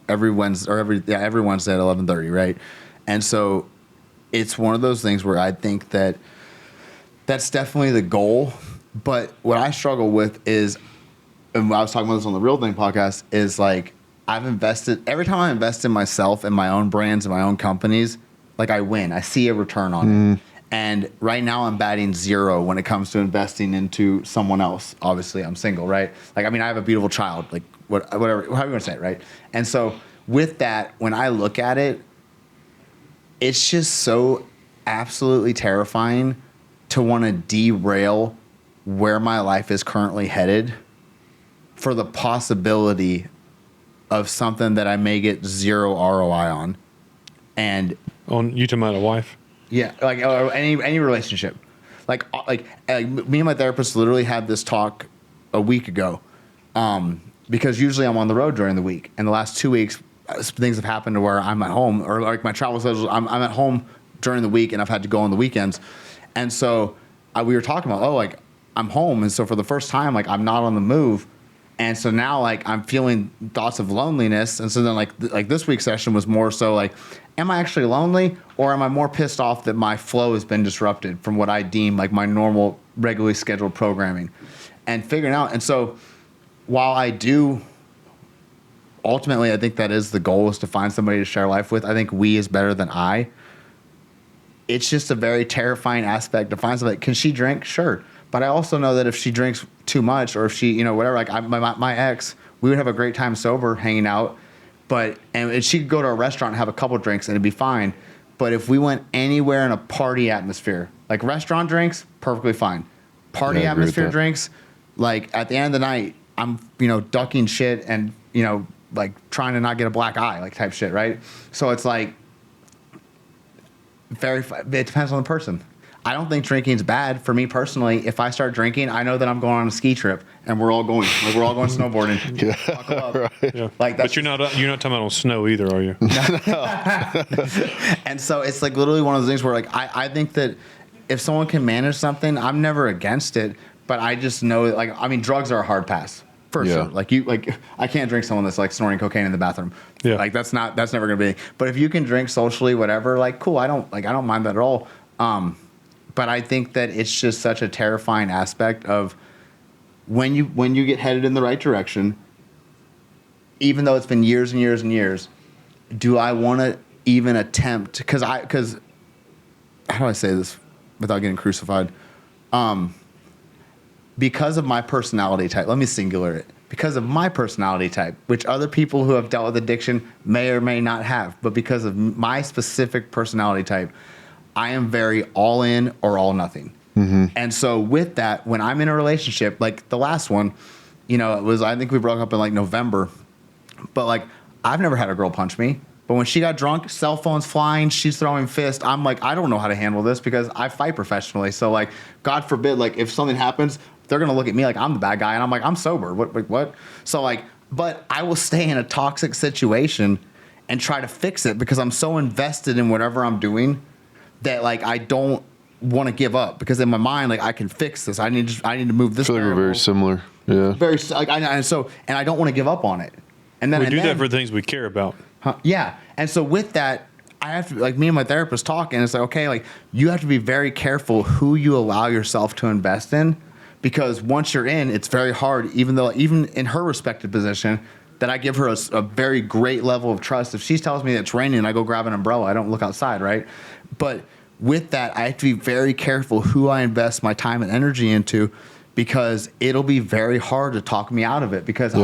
S3: every Wednesday at 11:30, right? And so it's one of those things where I think that that's definitely the goal. But what I struggle with is, and I was talking about this on the Real Thing podcast, is like every time I invest in myself and my own brands and my own companies, like I win. I see a return on it. And right now I'm batting 0 when it comes to investing into someone else. Obviously, I'm single, right? Like, I mean, I have a beautiful child, like whatever, however you want to say it, right? And so with that, when I look at it, it's just so absolutely terrifying to want to derail where my life is currently headed for the possibility of something that I may get 0 ROI on. And
S1: you talking about a wife?
S3: Yeah, like or any relationship. Like me and my therapist literally had this talk a week ago, because usually I'm on the road during the week, and the last 2 weeks things have happened to where I'm at home, or like my travel schedule. I'm at home during the week, and I've had to go on the weekends, and so we were talking about like I'm home, and so for the first time like I'm not on the move, and so now like I'm feeling thoughts of loneliness, and so then like this week's session was more so like, am I actually lonely, or am I more pissed off that my flow has been disrupted from what I deem like my normal, regularly scheduled programming, and figuring out. And so while I do, ultimately, I think that is the goal, is to find somebody to share life with. I think we is better than I. It's just a very terrifying aspect to find somebody. Can she drink? Sure. But I also know that if she drinks too much, or if she, whatever, like my ex, we would have a great time sober hanging out. And she could go to a restaurant and have a couple drinks and it'd be fine. But if we went anywhere in a party atmosphere, like restaurant drinks, perfectly fine. Party atmosphere drinks, like at the end of the night, I'm, ducking shit and, like trying to not get a black eye, like type shit, right? So it's like, it depends on the person. I don't think drinking's bad. For me personally, if I start drinking, I know that I'm going on a ski trip and we're all going snowboarding.
S1: Right. Yeah. Like but you're not talking about on snow either, are you?
S3: And so it's like literally one of those things where like I think that if someone can manage something, I'm never against it, but I just know that, like, I mean, drugs are a hard pass. For sure. Like I can't drink someone that's like snorting cocaine in the bathroom. Yeah. Like that's never gonna be. But if you can drink socially, whatever, like cool. I don't mind that at all. But I think that it's just such a terrifying aspect of when you get headed in the right direction, even though it's been years and years and years, do I want to even attempt? Because how do I say this without getting crucified? Because of my personality type, let me singular it. Because of my personality type, which other people who have dealt with addiction may or may not have, but because of my specific personality type, I am very all in or all nothing. Mm-hmm. And so with that, when I'm in a relationship, like the last one, you know, it was, I think we broke up in like November, but like I've never had a girl punch me. But when she got drunk, cell phones flying, she's throwing fists. I'm like, I don't know how to handle this because I fight professionally. So like, God forbid, like if something happens, they're going to look at me like I'm the bad guy. And I'm like, I'm sober. What? So like, but I will stay in a toxic situation and try to fix it because I'm so invested in whatever I'm doing that like, I don't want to give up because in my mind, like I can fix this. I need to move this.
S2: I feel like we're very similar. Yeah.
S3: Very like, and I don't want to give up on it. And then
S1: we do that for things we care about.
S3: Yeah. And so with that, I have to, like me and my therapist talk, and it's like, okay, like you have to be very careful who you allow yourself to invest in, because once you're in, it's very hard, even in her respected position, that I give her a very great level of trust. If she tells me that it's raining, I go grab an umbrella. I don't look outside, right? But with that, I have to be very careful who I invest my time and energy into, because it'll be very hard to talk me out of it, because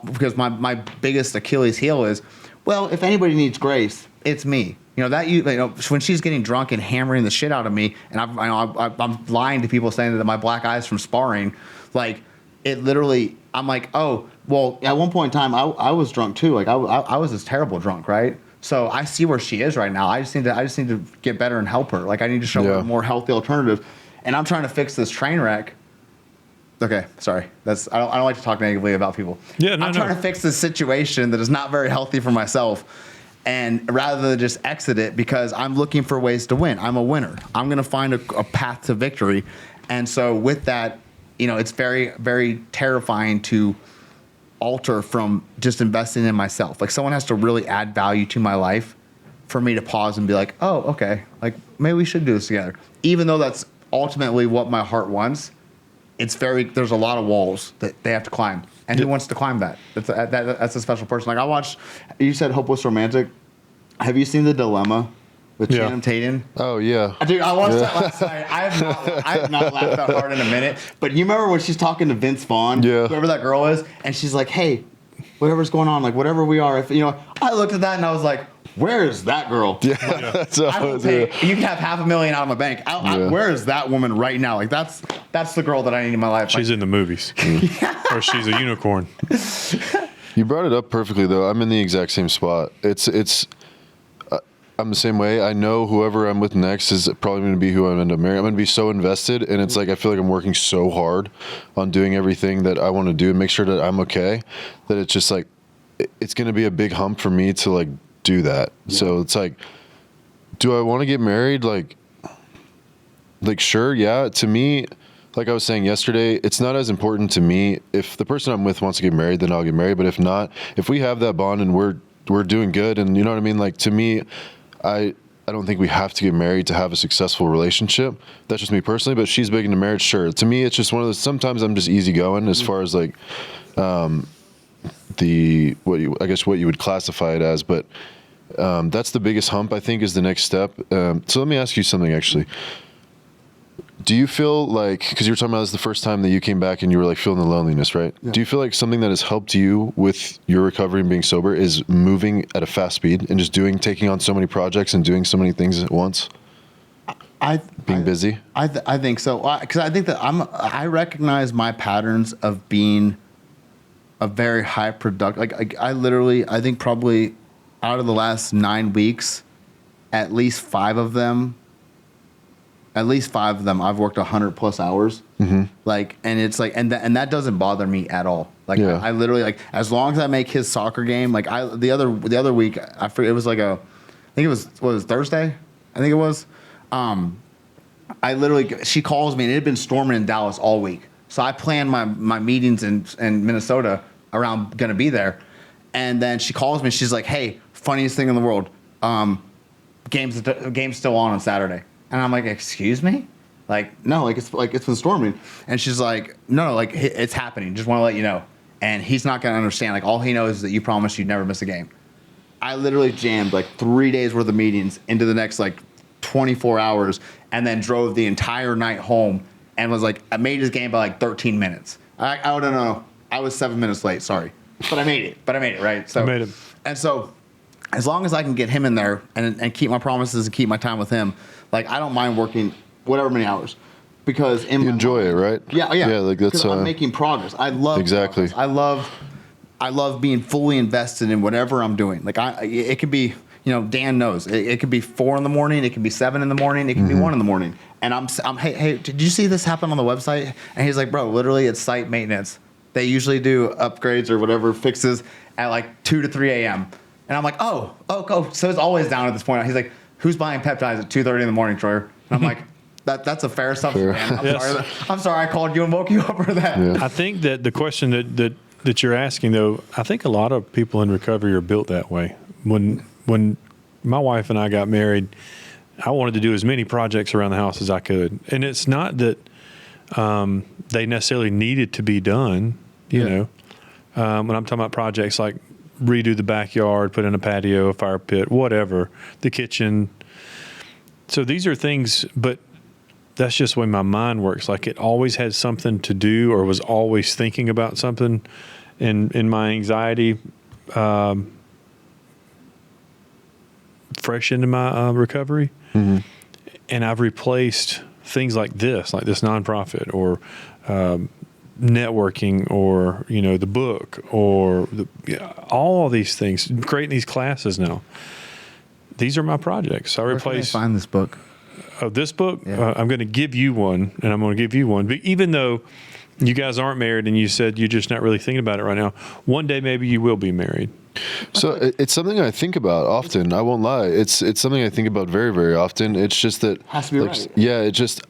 S3: because my biggest Achilles heel is, well, if anybody needs grace, it's me. You know, when she's getting drunk and hammering the shit out of me, and I'm lying to people saying that my black eye's from sparring, like it literally, I'm like, oh, well, at one point in time, I was drunk too. Like I was this terrible drunk, right? So I see where she is right now. I just need to get better and help her. Like I need to show her a more healthy alternative. And I'm trying to fix this train wreck. Okay, sorry. I don't like to talk negatively about people.
S1: Yeah,
S3: I'm trying to fix this situation that is not very healthy for myself, and rather than just exit it, because I'm looking for ways to win. I'm a winner. I'm going to find a path to victory. And so with that, you know, it's very, very terrifying to alter from just investing in myself. Like someone has to really add value to my life for me to pause and be like, oh, okay, like maybe we should do this together. Even though that's ultimately what my heart wants, there's a lot of walls that they have to climb. And who wants to climb that? That's a special person. Like you said Hopeless Romantic. Have you seen The Dilemma with Channing Tatum?
S2: Oh, yeah.
S3: Dude, I watched that last night. I have not laughed that hard in a minute. But you remember when she's talking to Vince Vaughn, whoever that girl is, and she's like, hey, whatever's going on, like whatever we are, I looked at that and I was like, where is that girl? Yeah, like, you can have $500,000 out of my bank. Where is that woman right now? Like that's the girl that I need in my life.
S1: She's in the movies, or she's a unicorn.
S2: You brought it up perfectly, though. I'm in the exact same spot. I'm the same way. I know whoever I'm with next is probably going to be who I end up marrying. I'm going to be so invested, and it's like I feel like I'm working so hard on doing everything that I want to do and make sure that I'm okay, that it's just like it's going to be a big hump for me to like do that. Yeah. So it's like, do I want to get married? Like sure, yeah. To me, like I was saying yesterday, it's not as important to me. If the person I'm with wants to get married, then I'll get married. But if not, if we have that bond and we're doing good, and you know what I mean? Like to me, I don't think we have to get married to have a successful relationship. That's just me personally, but she's big into marriage. Sure. To me, it's just one of those, sometimes I'm just easygoing as far as like, what you would classify it as, but that's the biggest hump, I think, is the next step. So let me ask you something, actually. Do you feel like, because you were talking about this the first time that you came back and you were like feeling the loneliness, right? Yeah. Do you feel like something that has helped you with your recovery and being sober is moving at a fast speed and just taking on so many projects and doing so many things at once? Being busy?
S3: I think so. Because I think that I recognize my patterns of being a very high productive. Like I think probably out of the last 9 weeks, at least five of them, I've worked 100+ hours. Mm-hmm. Like, and it's like, and that doesn't bother me at all. Like, I literally, like, as long as I make his soccer game, like the other week, I forget, it was like I think it was Thursday? I think it was. She calls me, and it had been storming in Dallas all week. So I planned my meetings in Minnesota around going to be there. And then she calls me, she's like, hey, funniest thing in the world. Game's still on Saturday. And I'm like, excuse me? Like, no, it's been storming. And she's like, no, like it's happening. Just want to let you know. And he's not going to understand. Like all he knows is that you promised you'd never miss a game. I literally jammed like 3 days worth of meetings into the next like 24 hours, and then drove the entire night home, and was like, I made his game by like 13 minutes. I don't know. I was 7 minutes late. Sorry, but I made it. Right. So
S1: I made it.
S3: And so, as long as I can get him in there and keep my promises and keep my time with him, like I don't mind working whatever many hours, because
S2: you enjoy it, right?
S3: Yeah.
S2: Yeah, like that's
S3: I'm making progress. I love
S2: exactly.
S3: progress. I love being fully invested in whatever I'm doing. Like it could be, Dan knows it could be 4 in the morning, it could be 7 in the morning, it could be 1 in the morning, and I'm hey, did you see this happen on the website? And he's like, bro, literally it's site maintenance. They usually do upgrades or whatever fixes at like 2 to 3 a.m. And I'm like, oh, so it's always down at this point. He's like, who's buying peptides at 2:30 in the morning, Troyer? And I'm like, that's a fair assumption, man. I'm sorry I called you and woke you up for that.
S1: Yeah. I think that the question that you're asking, though, I think a lot of people in recovery are built that way. When my wife and I got married, I wanted to do as many projects around the house as I could. And it's not that they necessarily needed to be done, you know. When I'm talking about projects like redo the backyard, put in a patio, a fire pit, whatever, the kitchen. So these are things, but that's just the way my mind works. Like it always had something to do, or was always thinking about something in my anxiety, fresh into my recovery. Mm-hmm. And I've replaced things like this nonprofit, or networking, or the book, or all of these things, creating these classes now. These are my projects. I replace.
S3: Where can I find this book?
S1: Oh, this book?
S3: Yeah.
S1: I'm going to give you one, and I'm going to give you one. But even though you guys aren't married, and you said you're just not really thinking about it right now, one day maybe you will be married.
S2: So it's something I think about often. I won't lie. It's something I think about very, very often. It's just that
S3: has to be right.
S2: Yeah, it just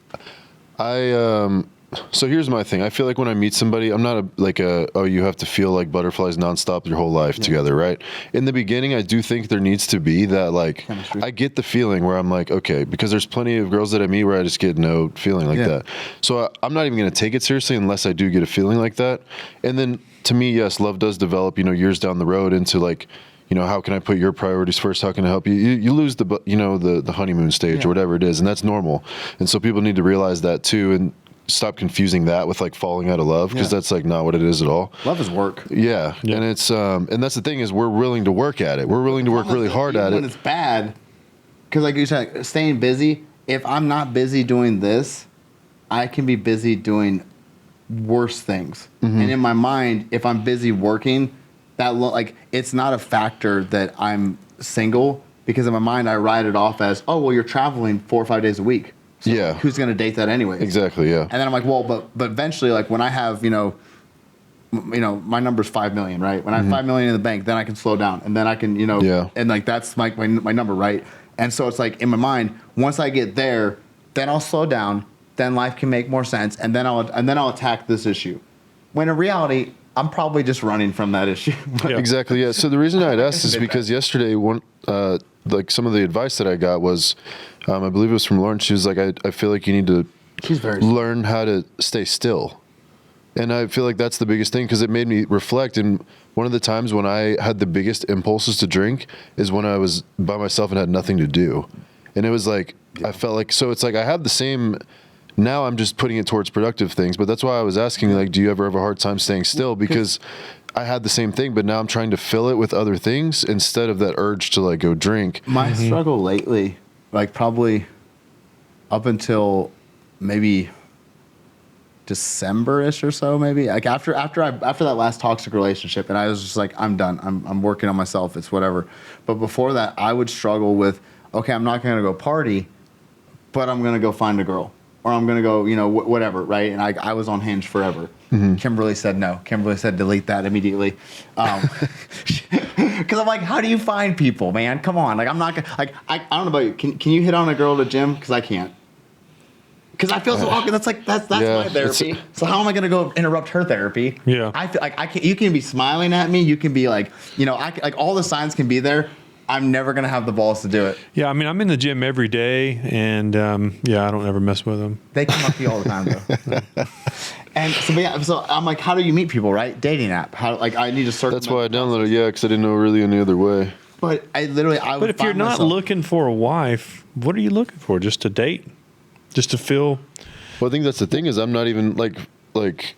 S2: So here's my thing. I feel like when I meet somebody, I'm not you have to feel like butterflies nonstop your whole life together, right? In the beginning, I do think there needs to be that, like, chemistry. I get the feeling where I'm like, okay, because there's plenty of girls that I meet where I just get no feeling like that. So I'm not even going to take it seriously unless I do get a feeling like that. And then to me, yes, love does develop, years down the road into like, how can I put your priorities first? How can I help you? You lose the honeymoon stage or whatever it is, and that's normal. And so people need to realize that too, and stop confusing that with like falling out of love, because that's like not what it is at all.
S3: Love is work.
S2: Yeah. And it's and that's the thing, is we're willing to work at it. We're willing to work really hard at it.
S3: When it's bad, because like you said, staying busy. If I'm not busy doing this, I can be busy doing worse things. Mm-hmm. And in my mind, if I'm busy working, it's not a factor that I'm single, because in my mind I write it off as, oh well, you're traveling 4 or 5 days a week. So who's going to date that anyway?
S2: Exactly, yeah.
S3: And then I'm like, well, but eventually, like when I have, my number's 5 million, right? When I have 5 million in the bank, then I can slow down, and then I can, and like that's my number, right? And so it's like in my mind, once I get there, then I'll slow down, then life can make more sense, and then I'll attack this issue. When in reality, I'm probably just running from that issue.
S2: Exactly, yeah. So the reason I'd asked is because yesterday, like some of the advice that I got was, I believe it was from Lauren. She was like, I feel like you need to learn how to stay still. And I feel like that's the biggest thing, because it made me reflect. And one of the times when I had the biggest impulses to drink is when I was by myself and had nothing to do. And it was like, I felt like, so it's like I have the same, now I'm just putting it towards productive things. But that's why I was asking, like, do you ever have a hard time staying still? Because I had the same thing, but now I'm trying to fill it with other things instead of that urge to like go drink.
S3: My struggle lately, like probably up until maybe December-ish or so, maybe like after that last toxic relationship, and I was just like, I'm done. I'm working on myself. It's whatever. But before that, I would struggle with, okay, I'm not going to go party, but I'm going to go find a girl, or I'm going to go, whatever, right? And I was on Hinge forever. Mm-hmm. Kimberly said no. Kimberly said delete that immediately. Because I'm like, how do you find people, man? Come on. Like, I'm not going to, like, I don't know about you. Can you hit on a girl at a gym? Because I can't. Because I feel so awkward. That's my therapy. So how am I going to go interrupt her therapy?
S1: Yeah.
S3: I feel like you can be smiling at me. You can be like, like all the signs can be there. I'm never going to have the balls to do it.
S1: Yeah, I mean, I'm in the gym every day, and I don't ever mess with them.
S3: They come up to you all the time, though. And so I'm like, how do you meet people, right? Dating app. How, like, I need to circle.
S2: That's why I downloaded it, because I didn't know really any other way.
S3: But
S1: But if you're not looking for a wife, what are you looking for? Just to date? Just to feel?
S2: Well, I think that's the thing is I'm not even like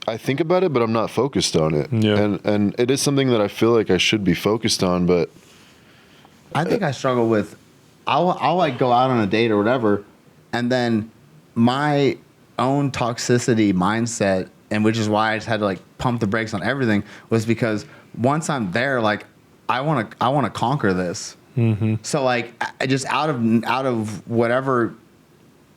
S2: I think about it, but I'm not focused on it.
S1: Yeah.
S2: And it is something that I feel like I should be focused on, but
S3: I think I struggle with, I'll like go out on a date or whatever, and then my own toxicity mindset, and which is why I just had to like pump the brakes on everything, was because once I'm there, like I want to conquer this. Mm-hmm. So like I just out of whatever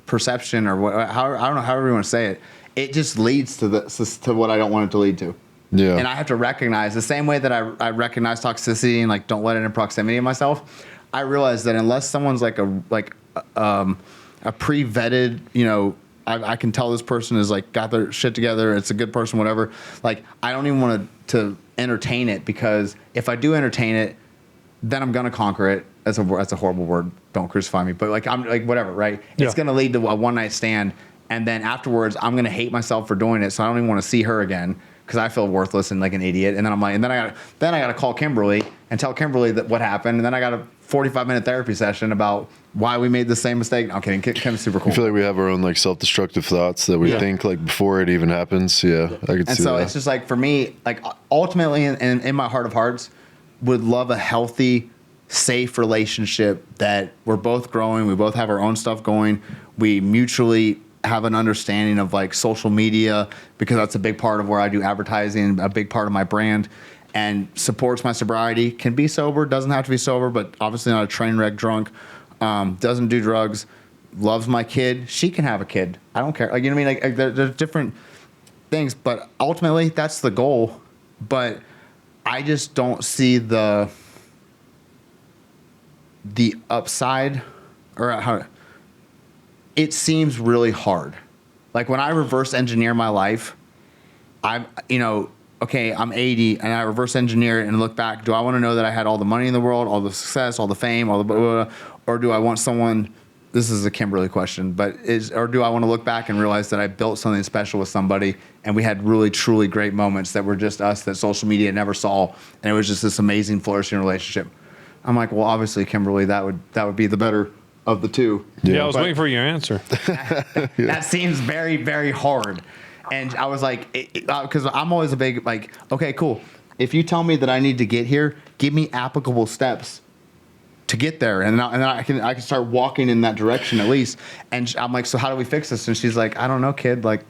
S3: perception or what, I don't know, however you want to say it, it just leads to what I don't want it to lead to.
S2: Yeah.
S3: And I have to recognize the same way that I recognize toxicity and like don't let it in proximity of myself. I realize that unless someone's like a pre-vetted, you know, I can tell this person is like got their shit together. It's a good person, whatever. Like I don't even want to entertain it, because if I do entertain it, then I'm gonna conquer it. That's a horrible word. Don't crucify me. But like I'm like whatever, right?
S1: Yeah.
S3: It's gonna lead to a one night stand, and then afterwards I'm gonna hate myself for doing it. So I don't even want to see her again because I feel worthless and like an idiot. And then I'm like, and then I gotta call Kimberly and tell Kimberly that what happened, and then I got a 45-minute therapy session about why we made the same mistake. I'm kidding. Kim's super cool.
S2: I feel like we have our own like self-destructive thoughts that we think like before it even happens. Yeah, I could see that.
S3: And so it's just like for me, like ultimately in my heart of hearts, would love a healthy, safe relationship that we're both growing. We both have our own stuff going. We mutually have an understanding of like social media, because that's a big part of where I do advertising, a big part of my brand, and supports my sobriety. Can be sober, doesn't have to be sober, but obviously not a train wreck drunk. Doesn't do drugs, loves my kid. She can have a kid. I don't care. Like, you know what I mean? Like there's different things, but ultimately that's the goal. But I just don't see the upside, or how it seems really hard. Like when I reverse engineer my life, I'm 80 and I reverse engineer it and look back. Do I want to know that I had all the money in the world, all the success, all the fame, all the blah, blah, blah, or do I want someone? This is a Kimberly question, or do I want to look back and realize that I built something special with somebody and we had really, truly great moments that were just us, that social media never saw, and it was just this amazing, flourishing relationship? I'm like, well, obviously, Kimberly, that would be the better of the two.
S1: Yeah, I was waiting for your answer.
S3: That seems very, very hard. And I was like, because I'm always a big, like, okay, cool. If you tell me that I need to get here, give me applicable steps to get there, and then I can start walking in that direction at least. And I'm like, so how do we fix this? And she's like, I don't know, kid. Like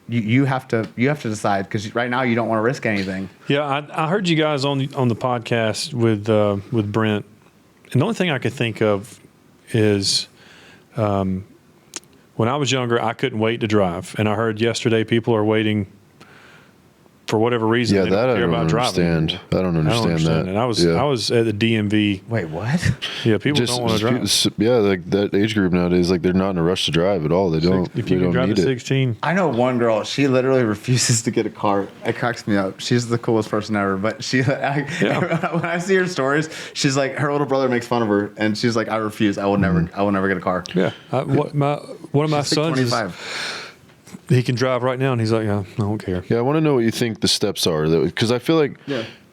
S3: you have to decide, because right now you don't want to risk anything.
S1: Yeah, I heard you guys on the podcast with Brent, and the only thing I could think of is when I was younger, I couldn't wait to drive, and I heard yesterday people are waiting for whatever reason.
S2: Yeah,
S1: they
S2: that
S1: don't care
S2: I don't
S1: about
S2: understand.
S1: Driving.
S2: I don't understand that.
S1: And I was at the DMV.
S3: Wait, what?
S1: Yeah, people don't want to drive.
S2: Yeah, like that age group nowadays, like they're not in a rush to drive at all. They don't.
S1: If you can drive to 16.
S3: I know one girl. She literally refuses to get a car. It cracks me up. She's the coolest person ever. But when I see her stories, she's like, her little brother makes fun of her, and she's like, I refuse. I will never get a car.
S1: Yeah, one of my sons is
S3: 25.
S1: He can drive right now, and he's like, yeah, I don't care.
S2: Yeah, I want to know what you think the steps are, because I feel like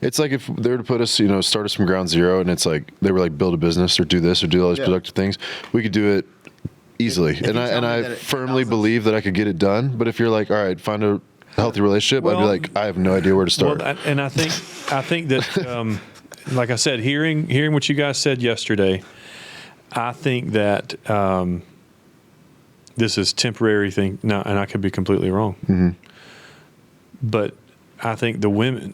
S2: it's like if they were to put us, start us from ground zero, and it's like they were like build a business or do this or do all these productive things, we could do it easily. And I firmly believe that I could get it done. But if you're like, all right, find a healthy relationship, I'd be like, I have no idea where to start.
S1: Well, and I think that, like I said, hearing what you guys said yesterday, I think that this is temporary thing. No, and I could be completely wrong. Mm-hmm. But I think the women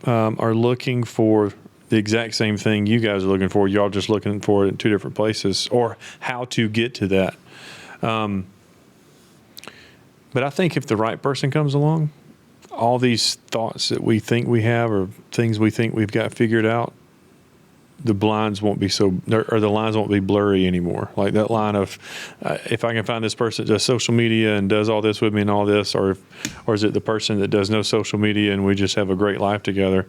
S1: are looking for the exact same thing you guys are looking for. Y'all just looking for it in two different places, or how to get to that. But I think if the right person comes along, all these thoughts that we think we have or things we think we've got figured out, the blinds won't be or the lines won't be blurry anymore. Like that line of, if I can find this person that does social media and does all this with me and all this, or is it the person that does no social media and we just have a great life together?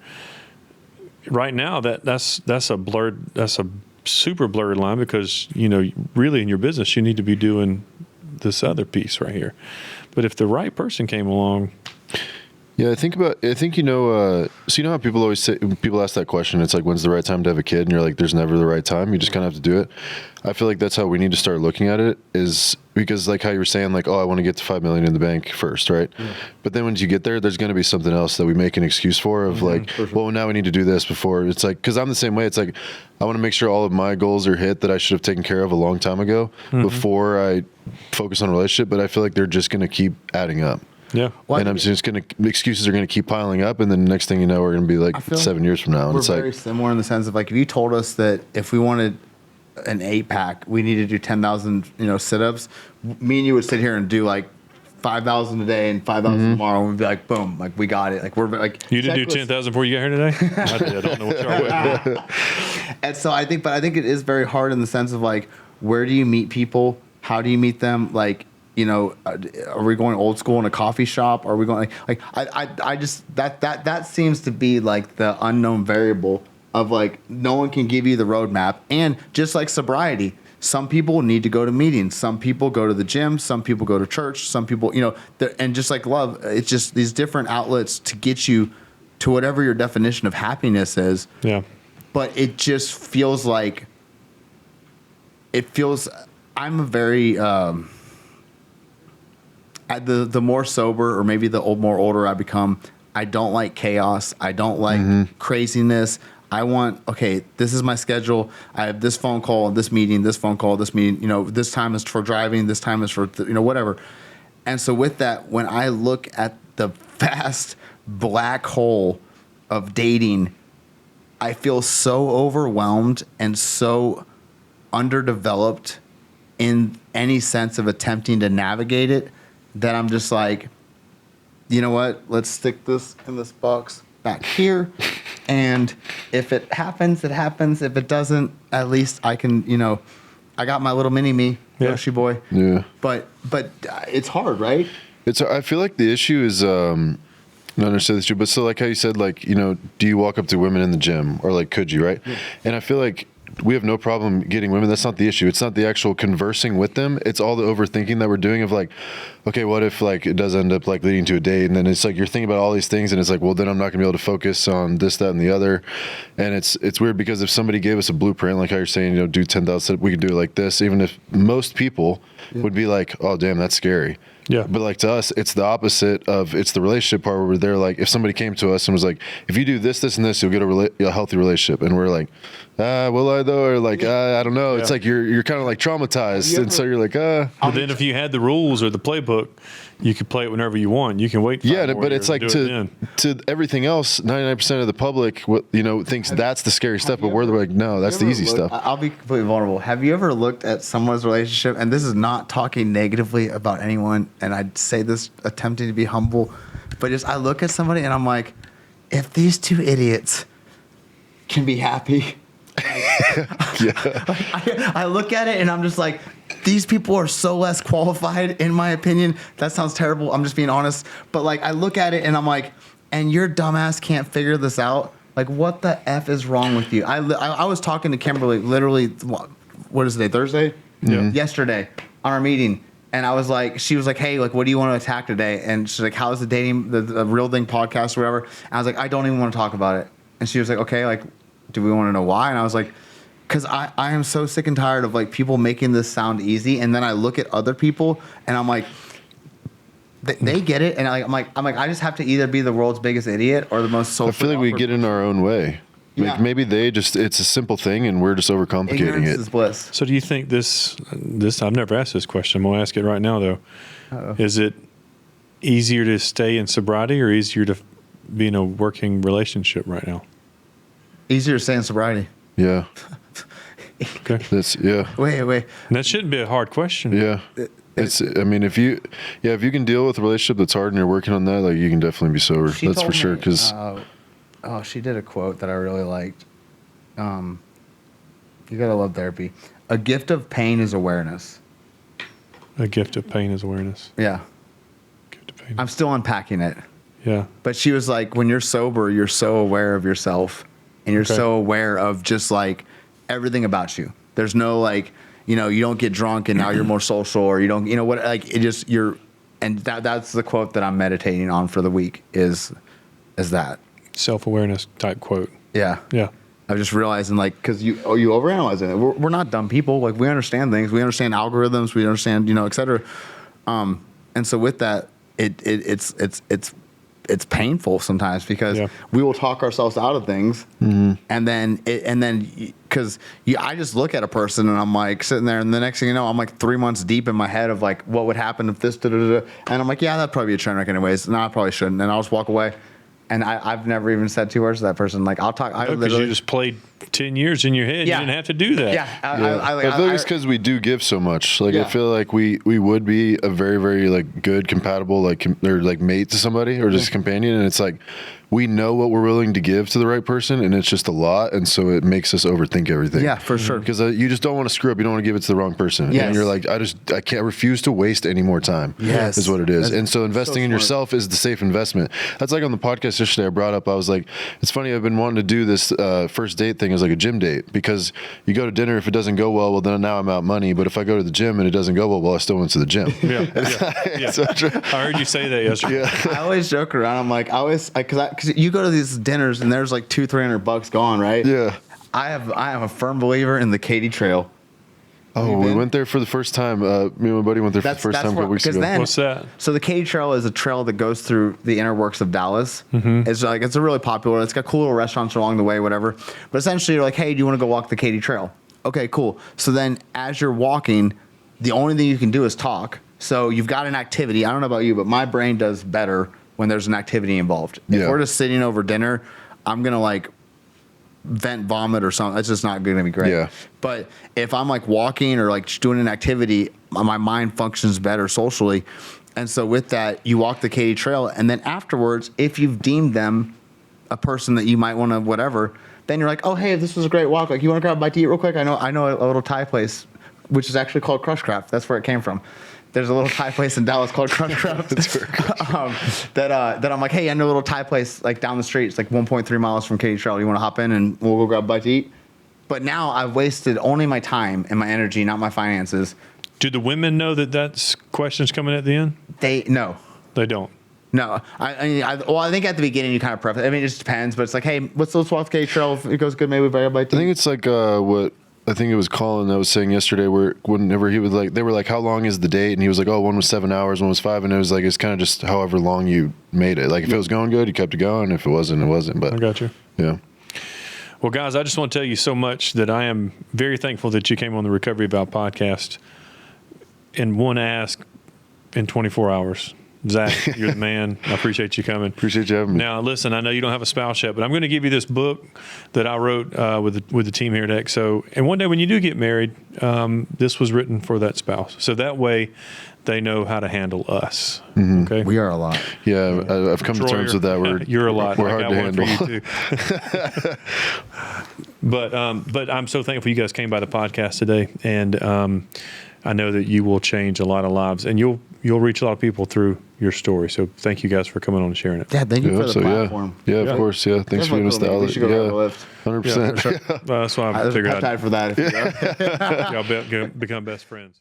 S1: Right now, that's a super blurred line, because really in your business you need to be doing this other piece right here. But if the right person came along,
S2: Yeah, so you know how people always say, people ask that question, it's like, when's the right time to have a kid? And you're like, there's never the right time. You just kind of have to do it. I feel like that's how we need to start looking at it, is because like how you were saying, like, oh, I want to get to 5 million in the bank first, right? Yeah. But then once you get there, there's going to be something else that we make an excuse for of like, for sure. Well, now we need to do this before. It's like, because I'm the same way. It's like, I want to make sure all of my goals are hit that I should have taken care of a long time ago before I focus on a relationship. But I feel like they're just going to keep adding up.
S1: Yeah.
S2: Well, and excuses are going to keep piling up. And then the next thing you know, we're going to be like 7 years from now. And
S3: we're very similar in the sense of like, if you told us that if we wanted an 8-pack, we need to do 10,000, sit-ups, me and you would sit here and do like 5,000 a day and 5,000 tomorrow. And we'd be like, boom, like we got it. Like we're like,
S1: you did do 10,000 before you got here today? I don't know what you are with.
S3: And so I think it is very hard in the sense of like, where do you meet people? How do you meet them? Like, are we going old school in a coffee shop? Are we going I just that seems to be like the unknown variable of like, no one can give you the roadmap. And just like sobriety, some people need to go to meetings, some people go to the gym, some people go to church, some people, and just like love, it's just these different outlets to get you to whatever your definition of happiness is.
S1: Yeah.
S3: But it just feels like I'm a very the more sober, or maybe the more older I become, I don't like chaos. I don't like craziness. I want, okay, this is my schedule. I have this phone call, this meeting, this phone call, this meeting, this time is for driving, this time is for, whatever. And so with that, when I look at the vast black hole of dating, I feel so overwhelmed and so underdeveloped in any sense of attempting to navigate it, that I'm just like, you know what? Let's stick this in this box back here. And if it happens, it happens. If it doesn't, at least I can, I got my little mini-me, Yoshi boy.
S2: Yeah.
S3: But it's hard, right?
S2: I feel like the issue is, not understand this issue, but so like how you said, like, do you walk up to women in the gym, or like, could you, right? Yeah. And I feel like we have no problem getting women. That's not the issue. It's not the actual conversing with them. It's all the overthinking that we're doing of like, okay, what if like it does end up like leading to a date? And then it's like, you're thinking about all these things, and it's like, well, then I'm not gonna be able to focus on this, that, and the other. And it's weird, because if somebody gave us a blueprint, like how you're saying, do 10,000, we could do it like this, even if most people would be like, oh damn, that's scary.
S1: Yeah.
S2: But like to us, it's the opposite of, it's the relationship part where they're like, if somebody came to us and was like, if you do this, this, and this, you'll get a healthy relationship. And we're like, will I though? Or like, I don't know. Yeah. It's like, you're kind of like traumatized. And so you're like,
S1: But then if you had the rules or the playbook, you could play it whenever you want. You can wait.
S2: But it's like to everything else, 99% of the public, thinks that's the scary stuff. But we're like, no, that's the easy stuff.
S3: I'll be completely vulnerable. Have you ever looked at someone's relationship? And this is not talking negatively about anyone, and I'd say this attempting to be humble, but just I look at somebody and I'm like, if these two idiots can be happy. I look at it and I'm just like, these people are so less qualified, in my opinion. That sounds terrible. I'm just being honest. But like, I look at it and I'm like, and your dumbass can't figure this out. Like, what the F is wrong with you? I was talking to Kimberly literally, what is today, Thursday?
S1: Yeah.
S3: Yesterday on our meeting. And I was like, she was like, hey, like, what do you want to attack today? And she's like, how's the dating, the Real Thing podcast or whatever? And I was like, I don't even want to talk about it. And she was like, okay, like, do we want to know why? And I was like, because I am so sick and tired of like people making this sound easy. And then I look at other people and I'm like, they get it. And I'm like, I just have to either be the world's biggest idiot or the most social.
S2: I feel like we get in our own way. Like maybe it's a simple thing and we're just overcomplicating
S3: Ignorance
S2: it.
S3: Is bliss.
S1: So do you think this, I've never asked this question. I'm going to ask it right now though. Uh-oh. Is it easier to stay in sobriety or easier to be in a working relationship right now?
S3: Easier to stay in sobriety.
S2: Yeah.
S1: Okay.
S3: Wait.
S1: And that shouldn't be a hard question.
S2: Yeah. I mean, if you can deal with a relationship that's hard and you're working on that, like you can definitely be sober. That's for sure. Because
S3: she did a quote that I really liked. You gotta love therapy. A gift of pain is awareness.
S1: A gift of pain is awareness.
S3: Yeah.
S1: Gift of pain.
S3: I'm still unpacking it.
S1: Yeah.
S3: But she was like, when you're sober, you're so aware of yourself, and you're so aware of just like everything about you. There's no like, you don't get drunk and now you're more social, or you don't, like it just, you're that's the quote that I'm meditating on for the week is that
S1: self-awareness type quote.
S3: Yeah.
S1: Yeah.
S3: I'm just realizing, like, because you overanalyzing it. We're not dumb people. Like, we understand things. We understand algorithms. We understand, et cetera. And so with that, it's painful sometimes because we will talk ourselves out of things, and then because I just look at a person and I'm like sitting there, and the next thing you know, I'm like 3 months deep in my head of like what would happen if this, and I'm like, yeah, that'd probably be a train wreck anyways. No, I probably shouldn't, and I'll just walk away. And I've never even said 2 words to that person. Like, I'll talk.
S1: Because you just played 10 years in your head.
S3: Yeah.
S1: You didn't have to do that.
S3: Yeah.
S2: I feel like it's because we do give so much. Like, I feel like we would be a very, very, like, good, compatible, like, or, like, mate to somebody or just companion. And it's like, we know what we're willing to give to the right person, and it's just a lot. And so it makes us overthink everything.
S3: Yeah, for sure.
S2: Because you just don't want to screw up. You don't want to give it to the wrong person.
S3: Yes.
S2: And you're like, I can't refuse to waste any more time.
S3: Yes.
S2: Is what it is.
S3: That's
S2: and so investing in yourself is the safe investment. That's like on the podcast yesterday, I brought up, I was like, it's funny, I've been wanting to do this first date thing as like a gym date, because you go to dinner, if it doesn't go well, then now I'm out money. But if I go to the gym and it doesn't go well, I still went to the gym.
S1: Yeah. So I heard you say that yesterday.
S2: Yeah.
S3: I always joke around. I'm like, because you go to these dinners and there's like $200-300 gone, right?
S2: Yeah.
S3: I am a firm believer in the Katy Trail.
S2: Oh, we went there for the first time. Me and my buddy went there for the first time a couple weeks ago.
S1: What's that?
S3: So the Katy Trail is a trail that goes through the inner works of Dallas. It's a really popular. It's got cool little restaurants along the way, whatever. But essentially, you're like, hey, do you want to go walk the Katy Trail? Okay, cool. So then, as you're walking, the only thing you can do is talk. So you've got an activity. I don't know about you, but my brain does better when there's an activity involved. If we're just sitting over dinner, I'm gonna like vent, vomit, or something. That's just not going to be great.
S2: Yeah.
S3: But if I'm like walking or like just doing an activity, my mind functions better socially. And so with that, you walk the Katy Trail, and then afterwards, if you've deemed them a person that you might want to whatever, then you're like, oh, hey, this was a great walk. Like, you want to grab a bite to eat real quick? I know a little Thai place, which is actually called Crush Craft. That's where it came from. There's a little Thai place in Dallas called Crush Craft. that I'm like, hey, I know a little Thai place like down the street. It's like 1.3 miles from Katy Trail. You want to hop in and we'll go grab a bite to eat? But now I've wasted only my time and my energy, not my finances.
S1: Do the women know that question's coming at the end?
S3: No.
S1: They don't.
S3: No, I think at the beginning you kind of preface. I mean, it just depends, but it's like, hey, let's walk the Katy Trail. If it goes good, maybe we buy a bite to eat.
S2: I think it's like what I think it was Colin that was saying yesterday, where whenever he was like, they were like, how long is the date? And he was like, oh, one was 7 hours, one was 5. And it was like, it's kind of just however long you made it. Like, if it was going good, you kept it going. If it wasn't, it wasn't. But
S1: I got you.
S2: Yeah.
S1: Well, guys, I just want to tell you so much that I am very thankful that you came on the Recovery Vow podcast in one ask in 24 hours. Zach, you're the man. I appreciate you coming.
S2: Appreciate you having me.
S1: Now, listen, I know you don't have a spouse yet, but I'm going to give you this book that I wrote with the team here at EXO. And one day when you do get married, this was written for that spouse. So that way they know how to handle us. Mm-hmm. Okay,
S3: we are a lot.
S2: Yeah, I've come to terms with that.
S1: You're a lot.
S2: We're hard to handle.
S1: For you too. But I'm so thankful you guys came by the podcast today, and I know that you will change a lot of lives, and you'll reach a lot of people through your story. So thank you guys for coming on and sharing it.
S3: Yeah, thank you for the platform.
S2: Yeah, of course. Yeah, thanks for giving us the outlet.
S3: Yeah,
S2: 100%.
S1: That's why I figured
S3: I'd for that.
S1: Y'all become best friends.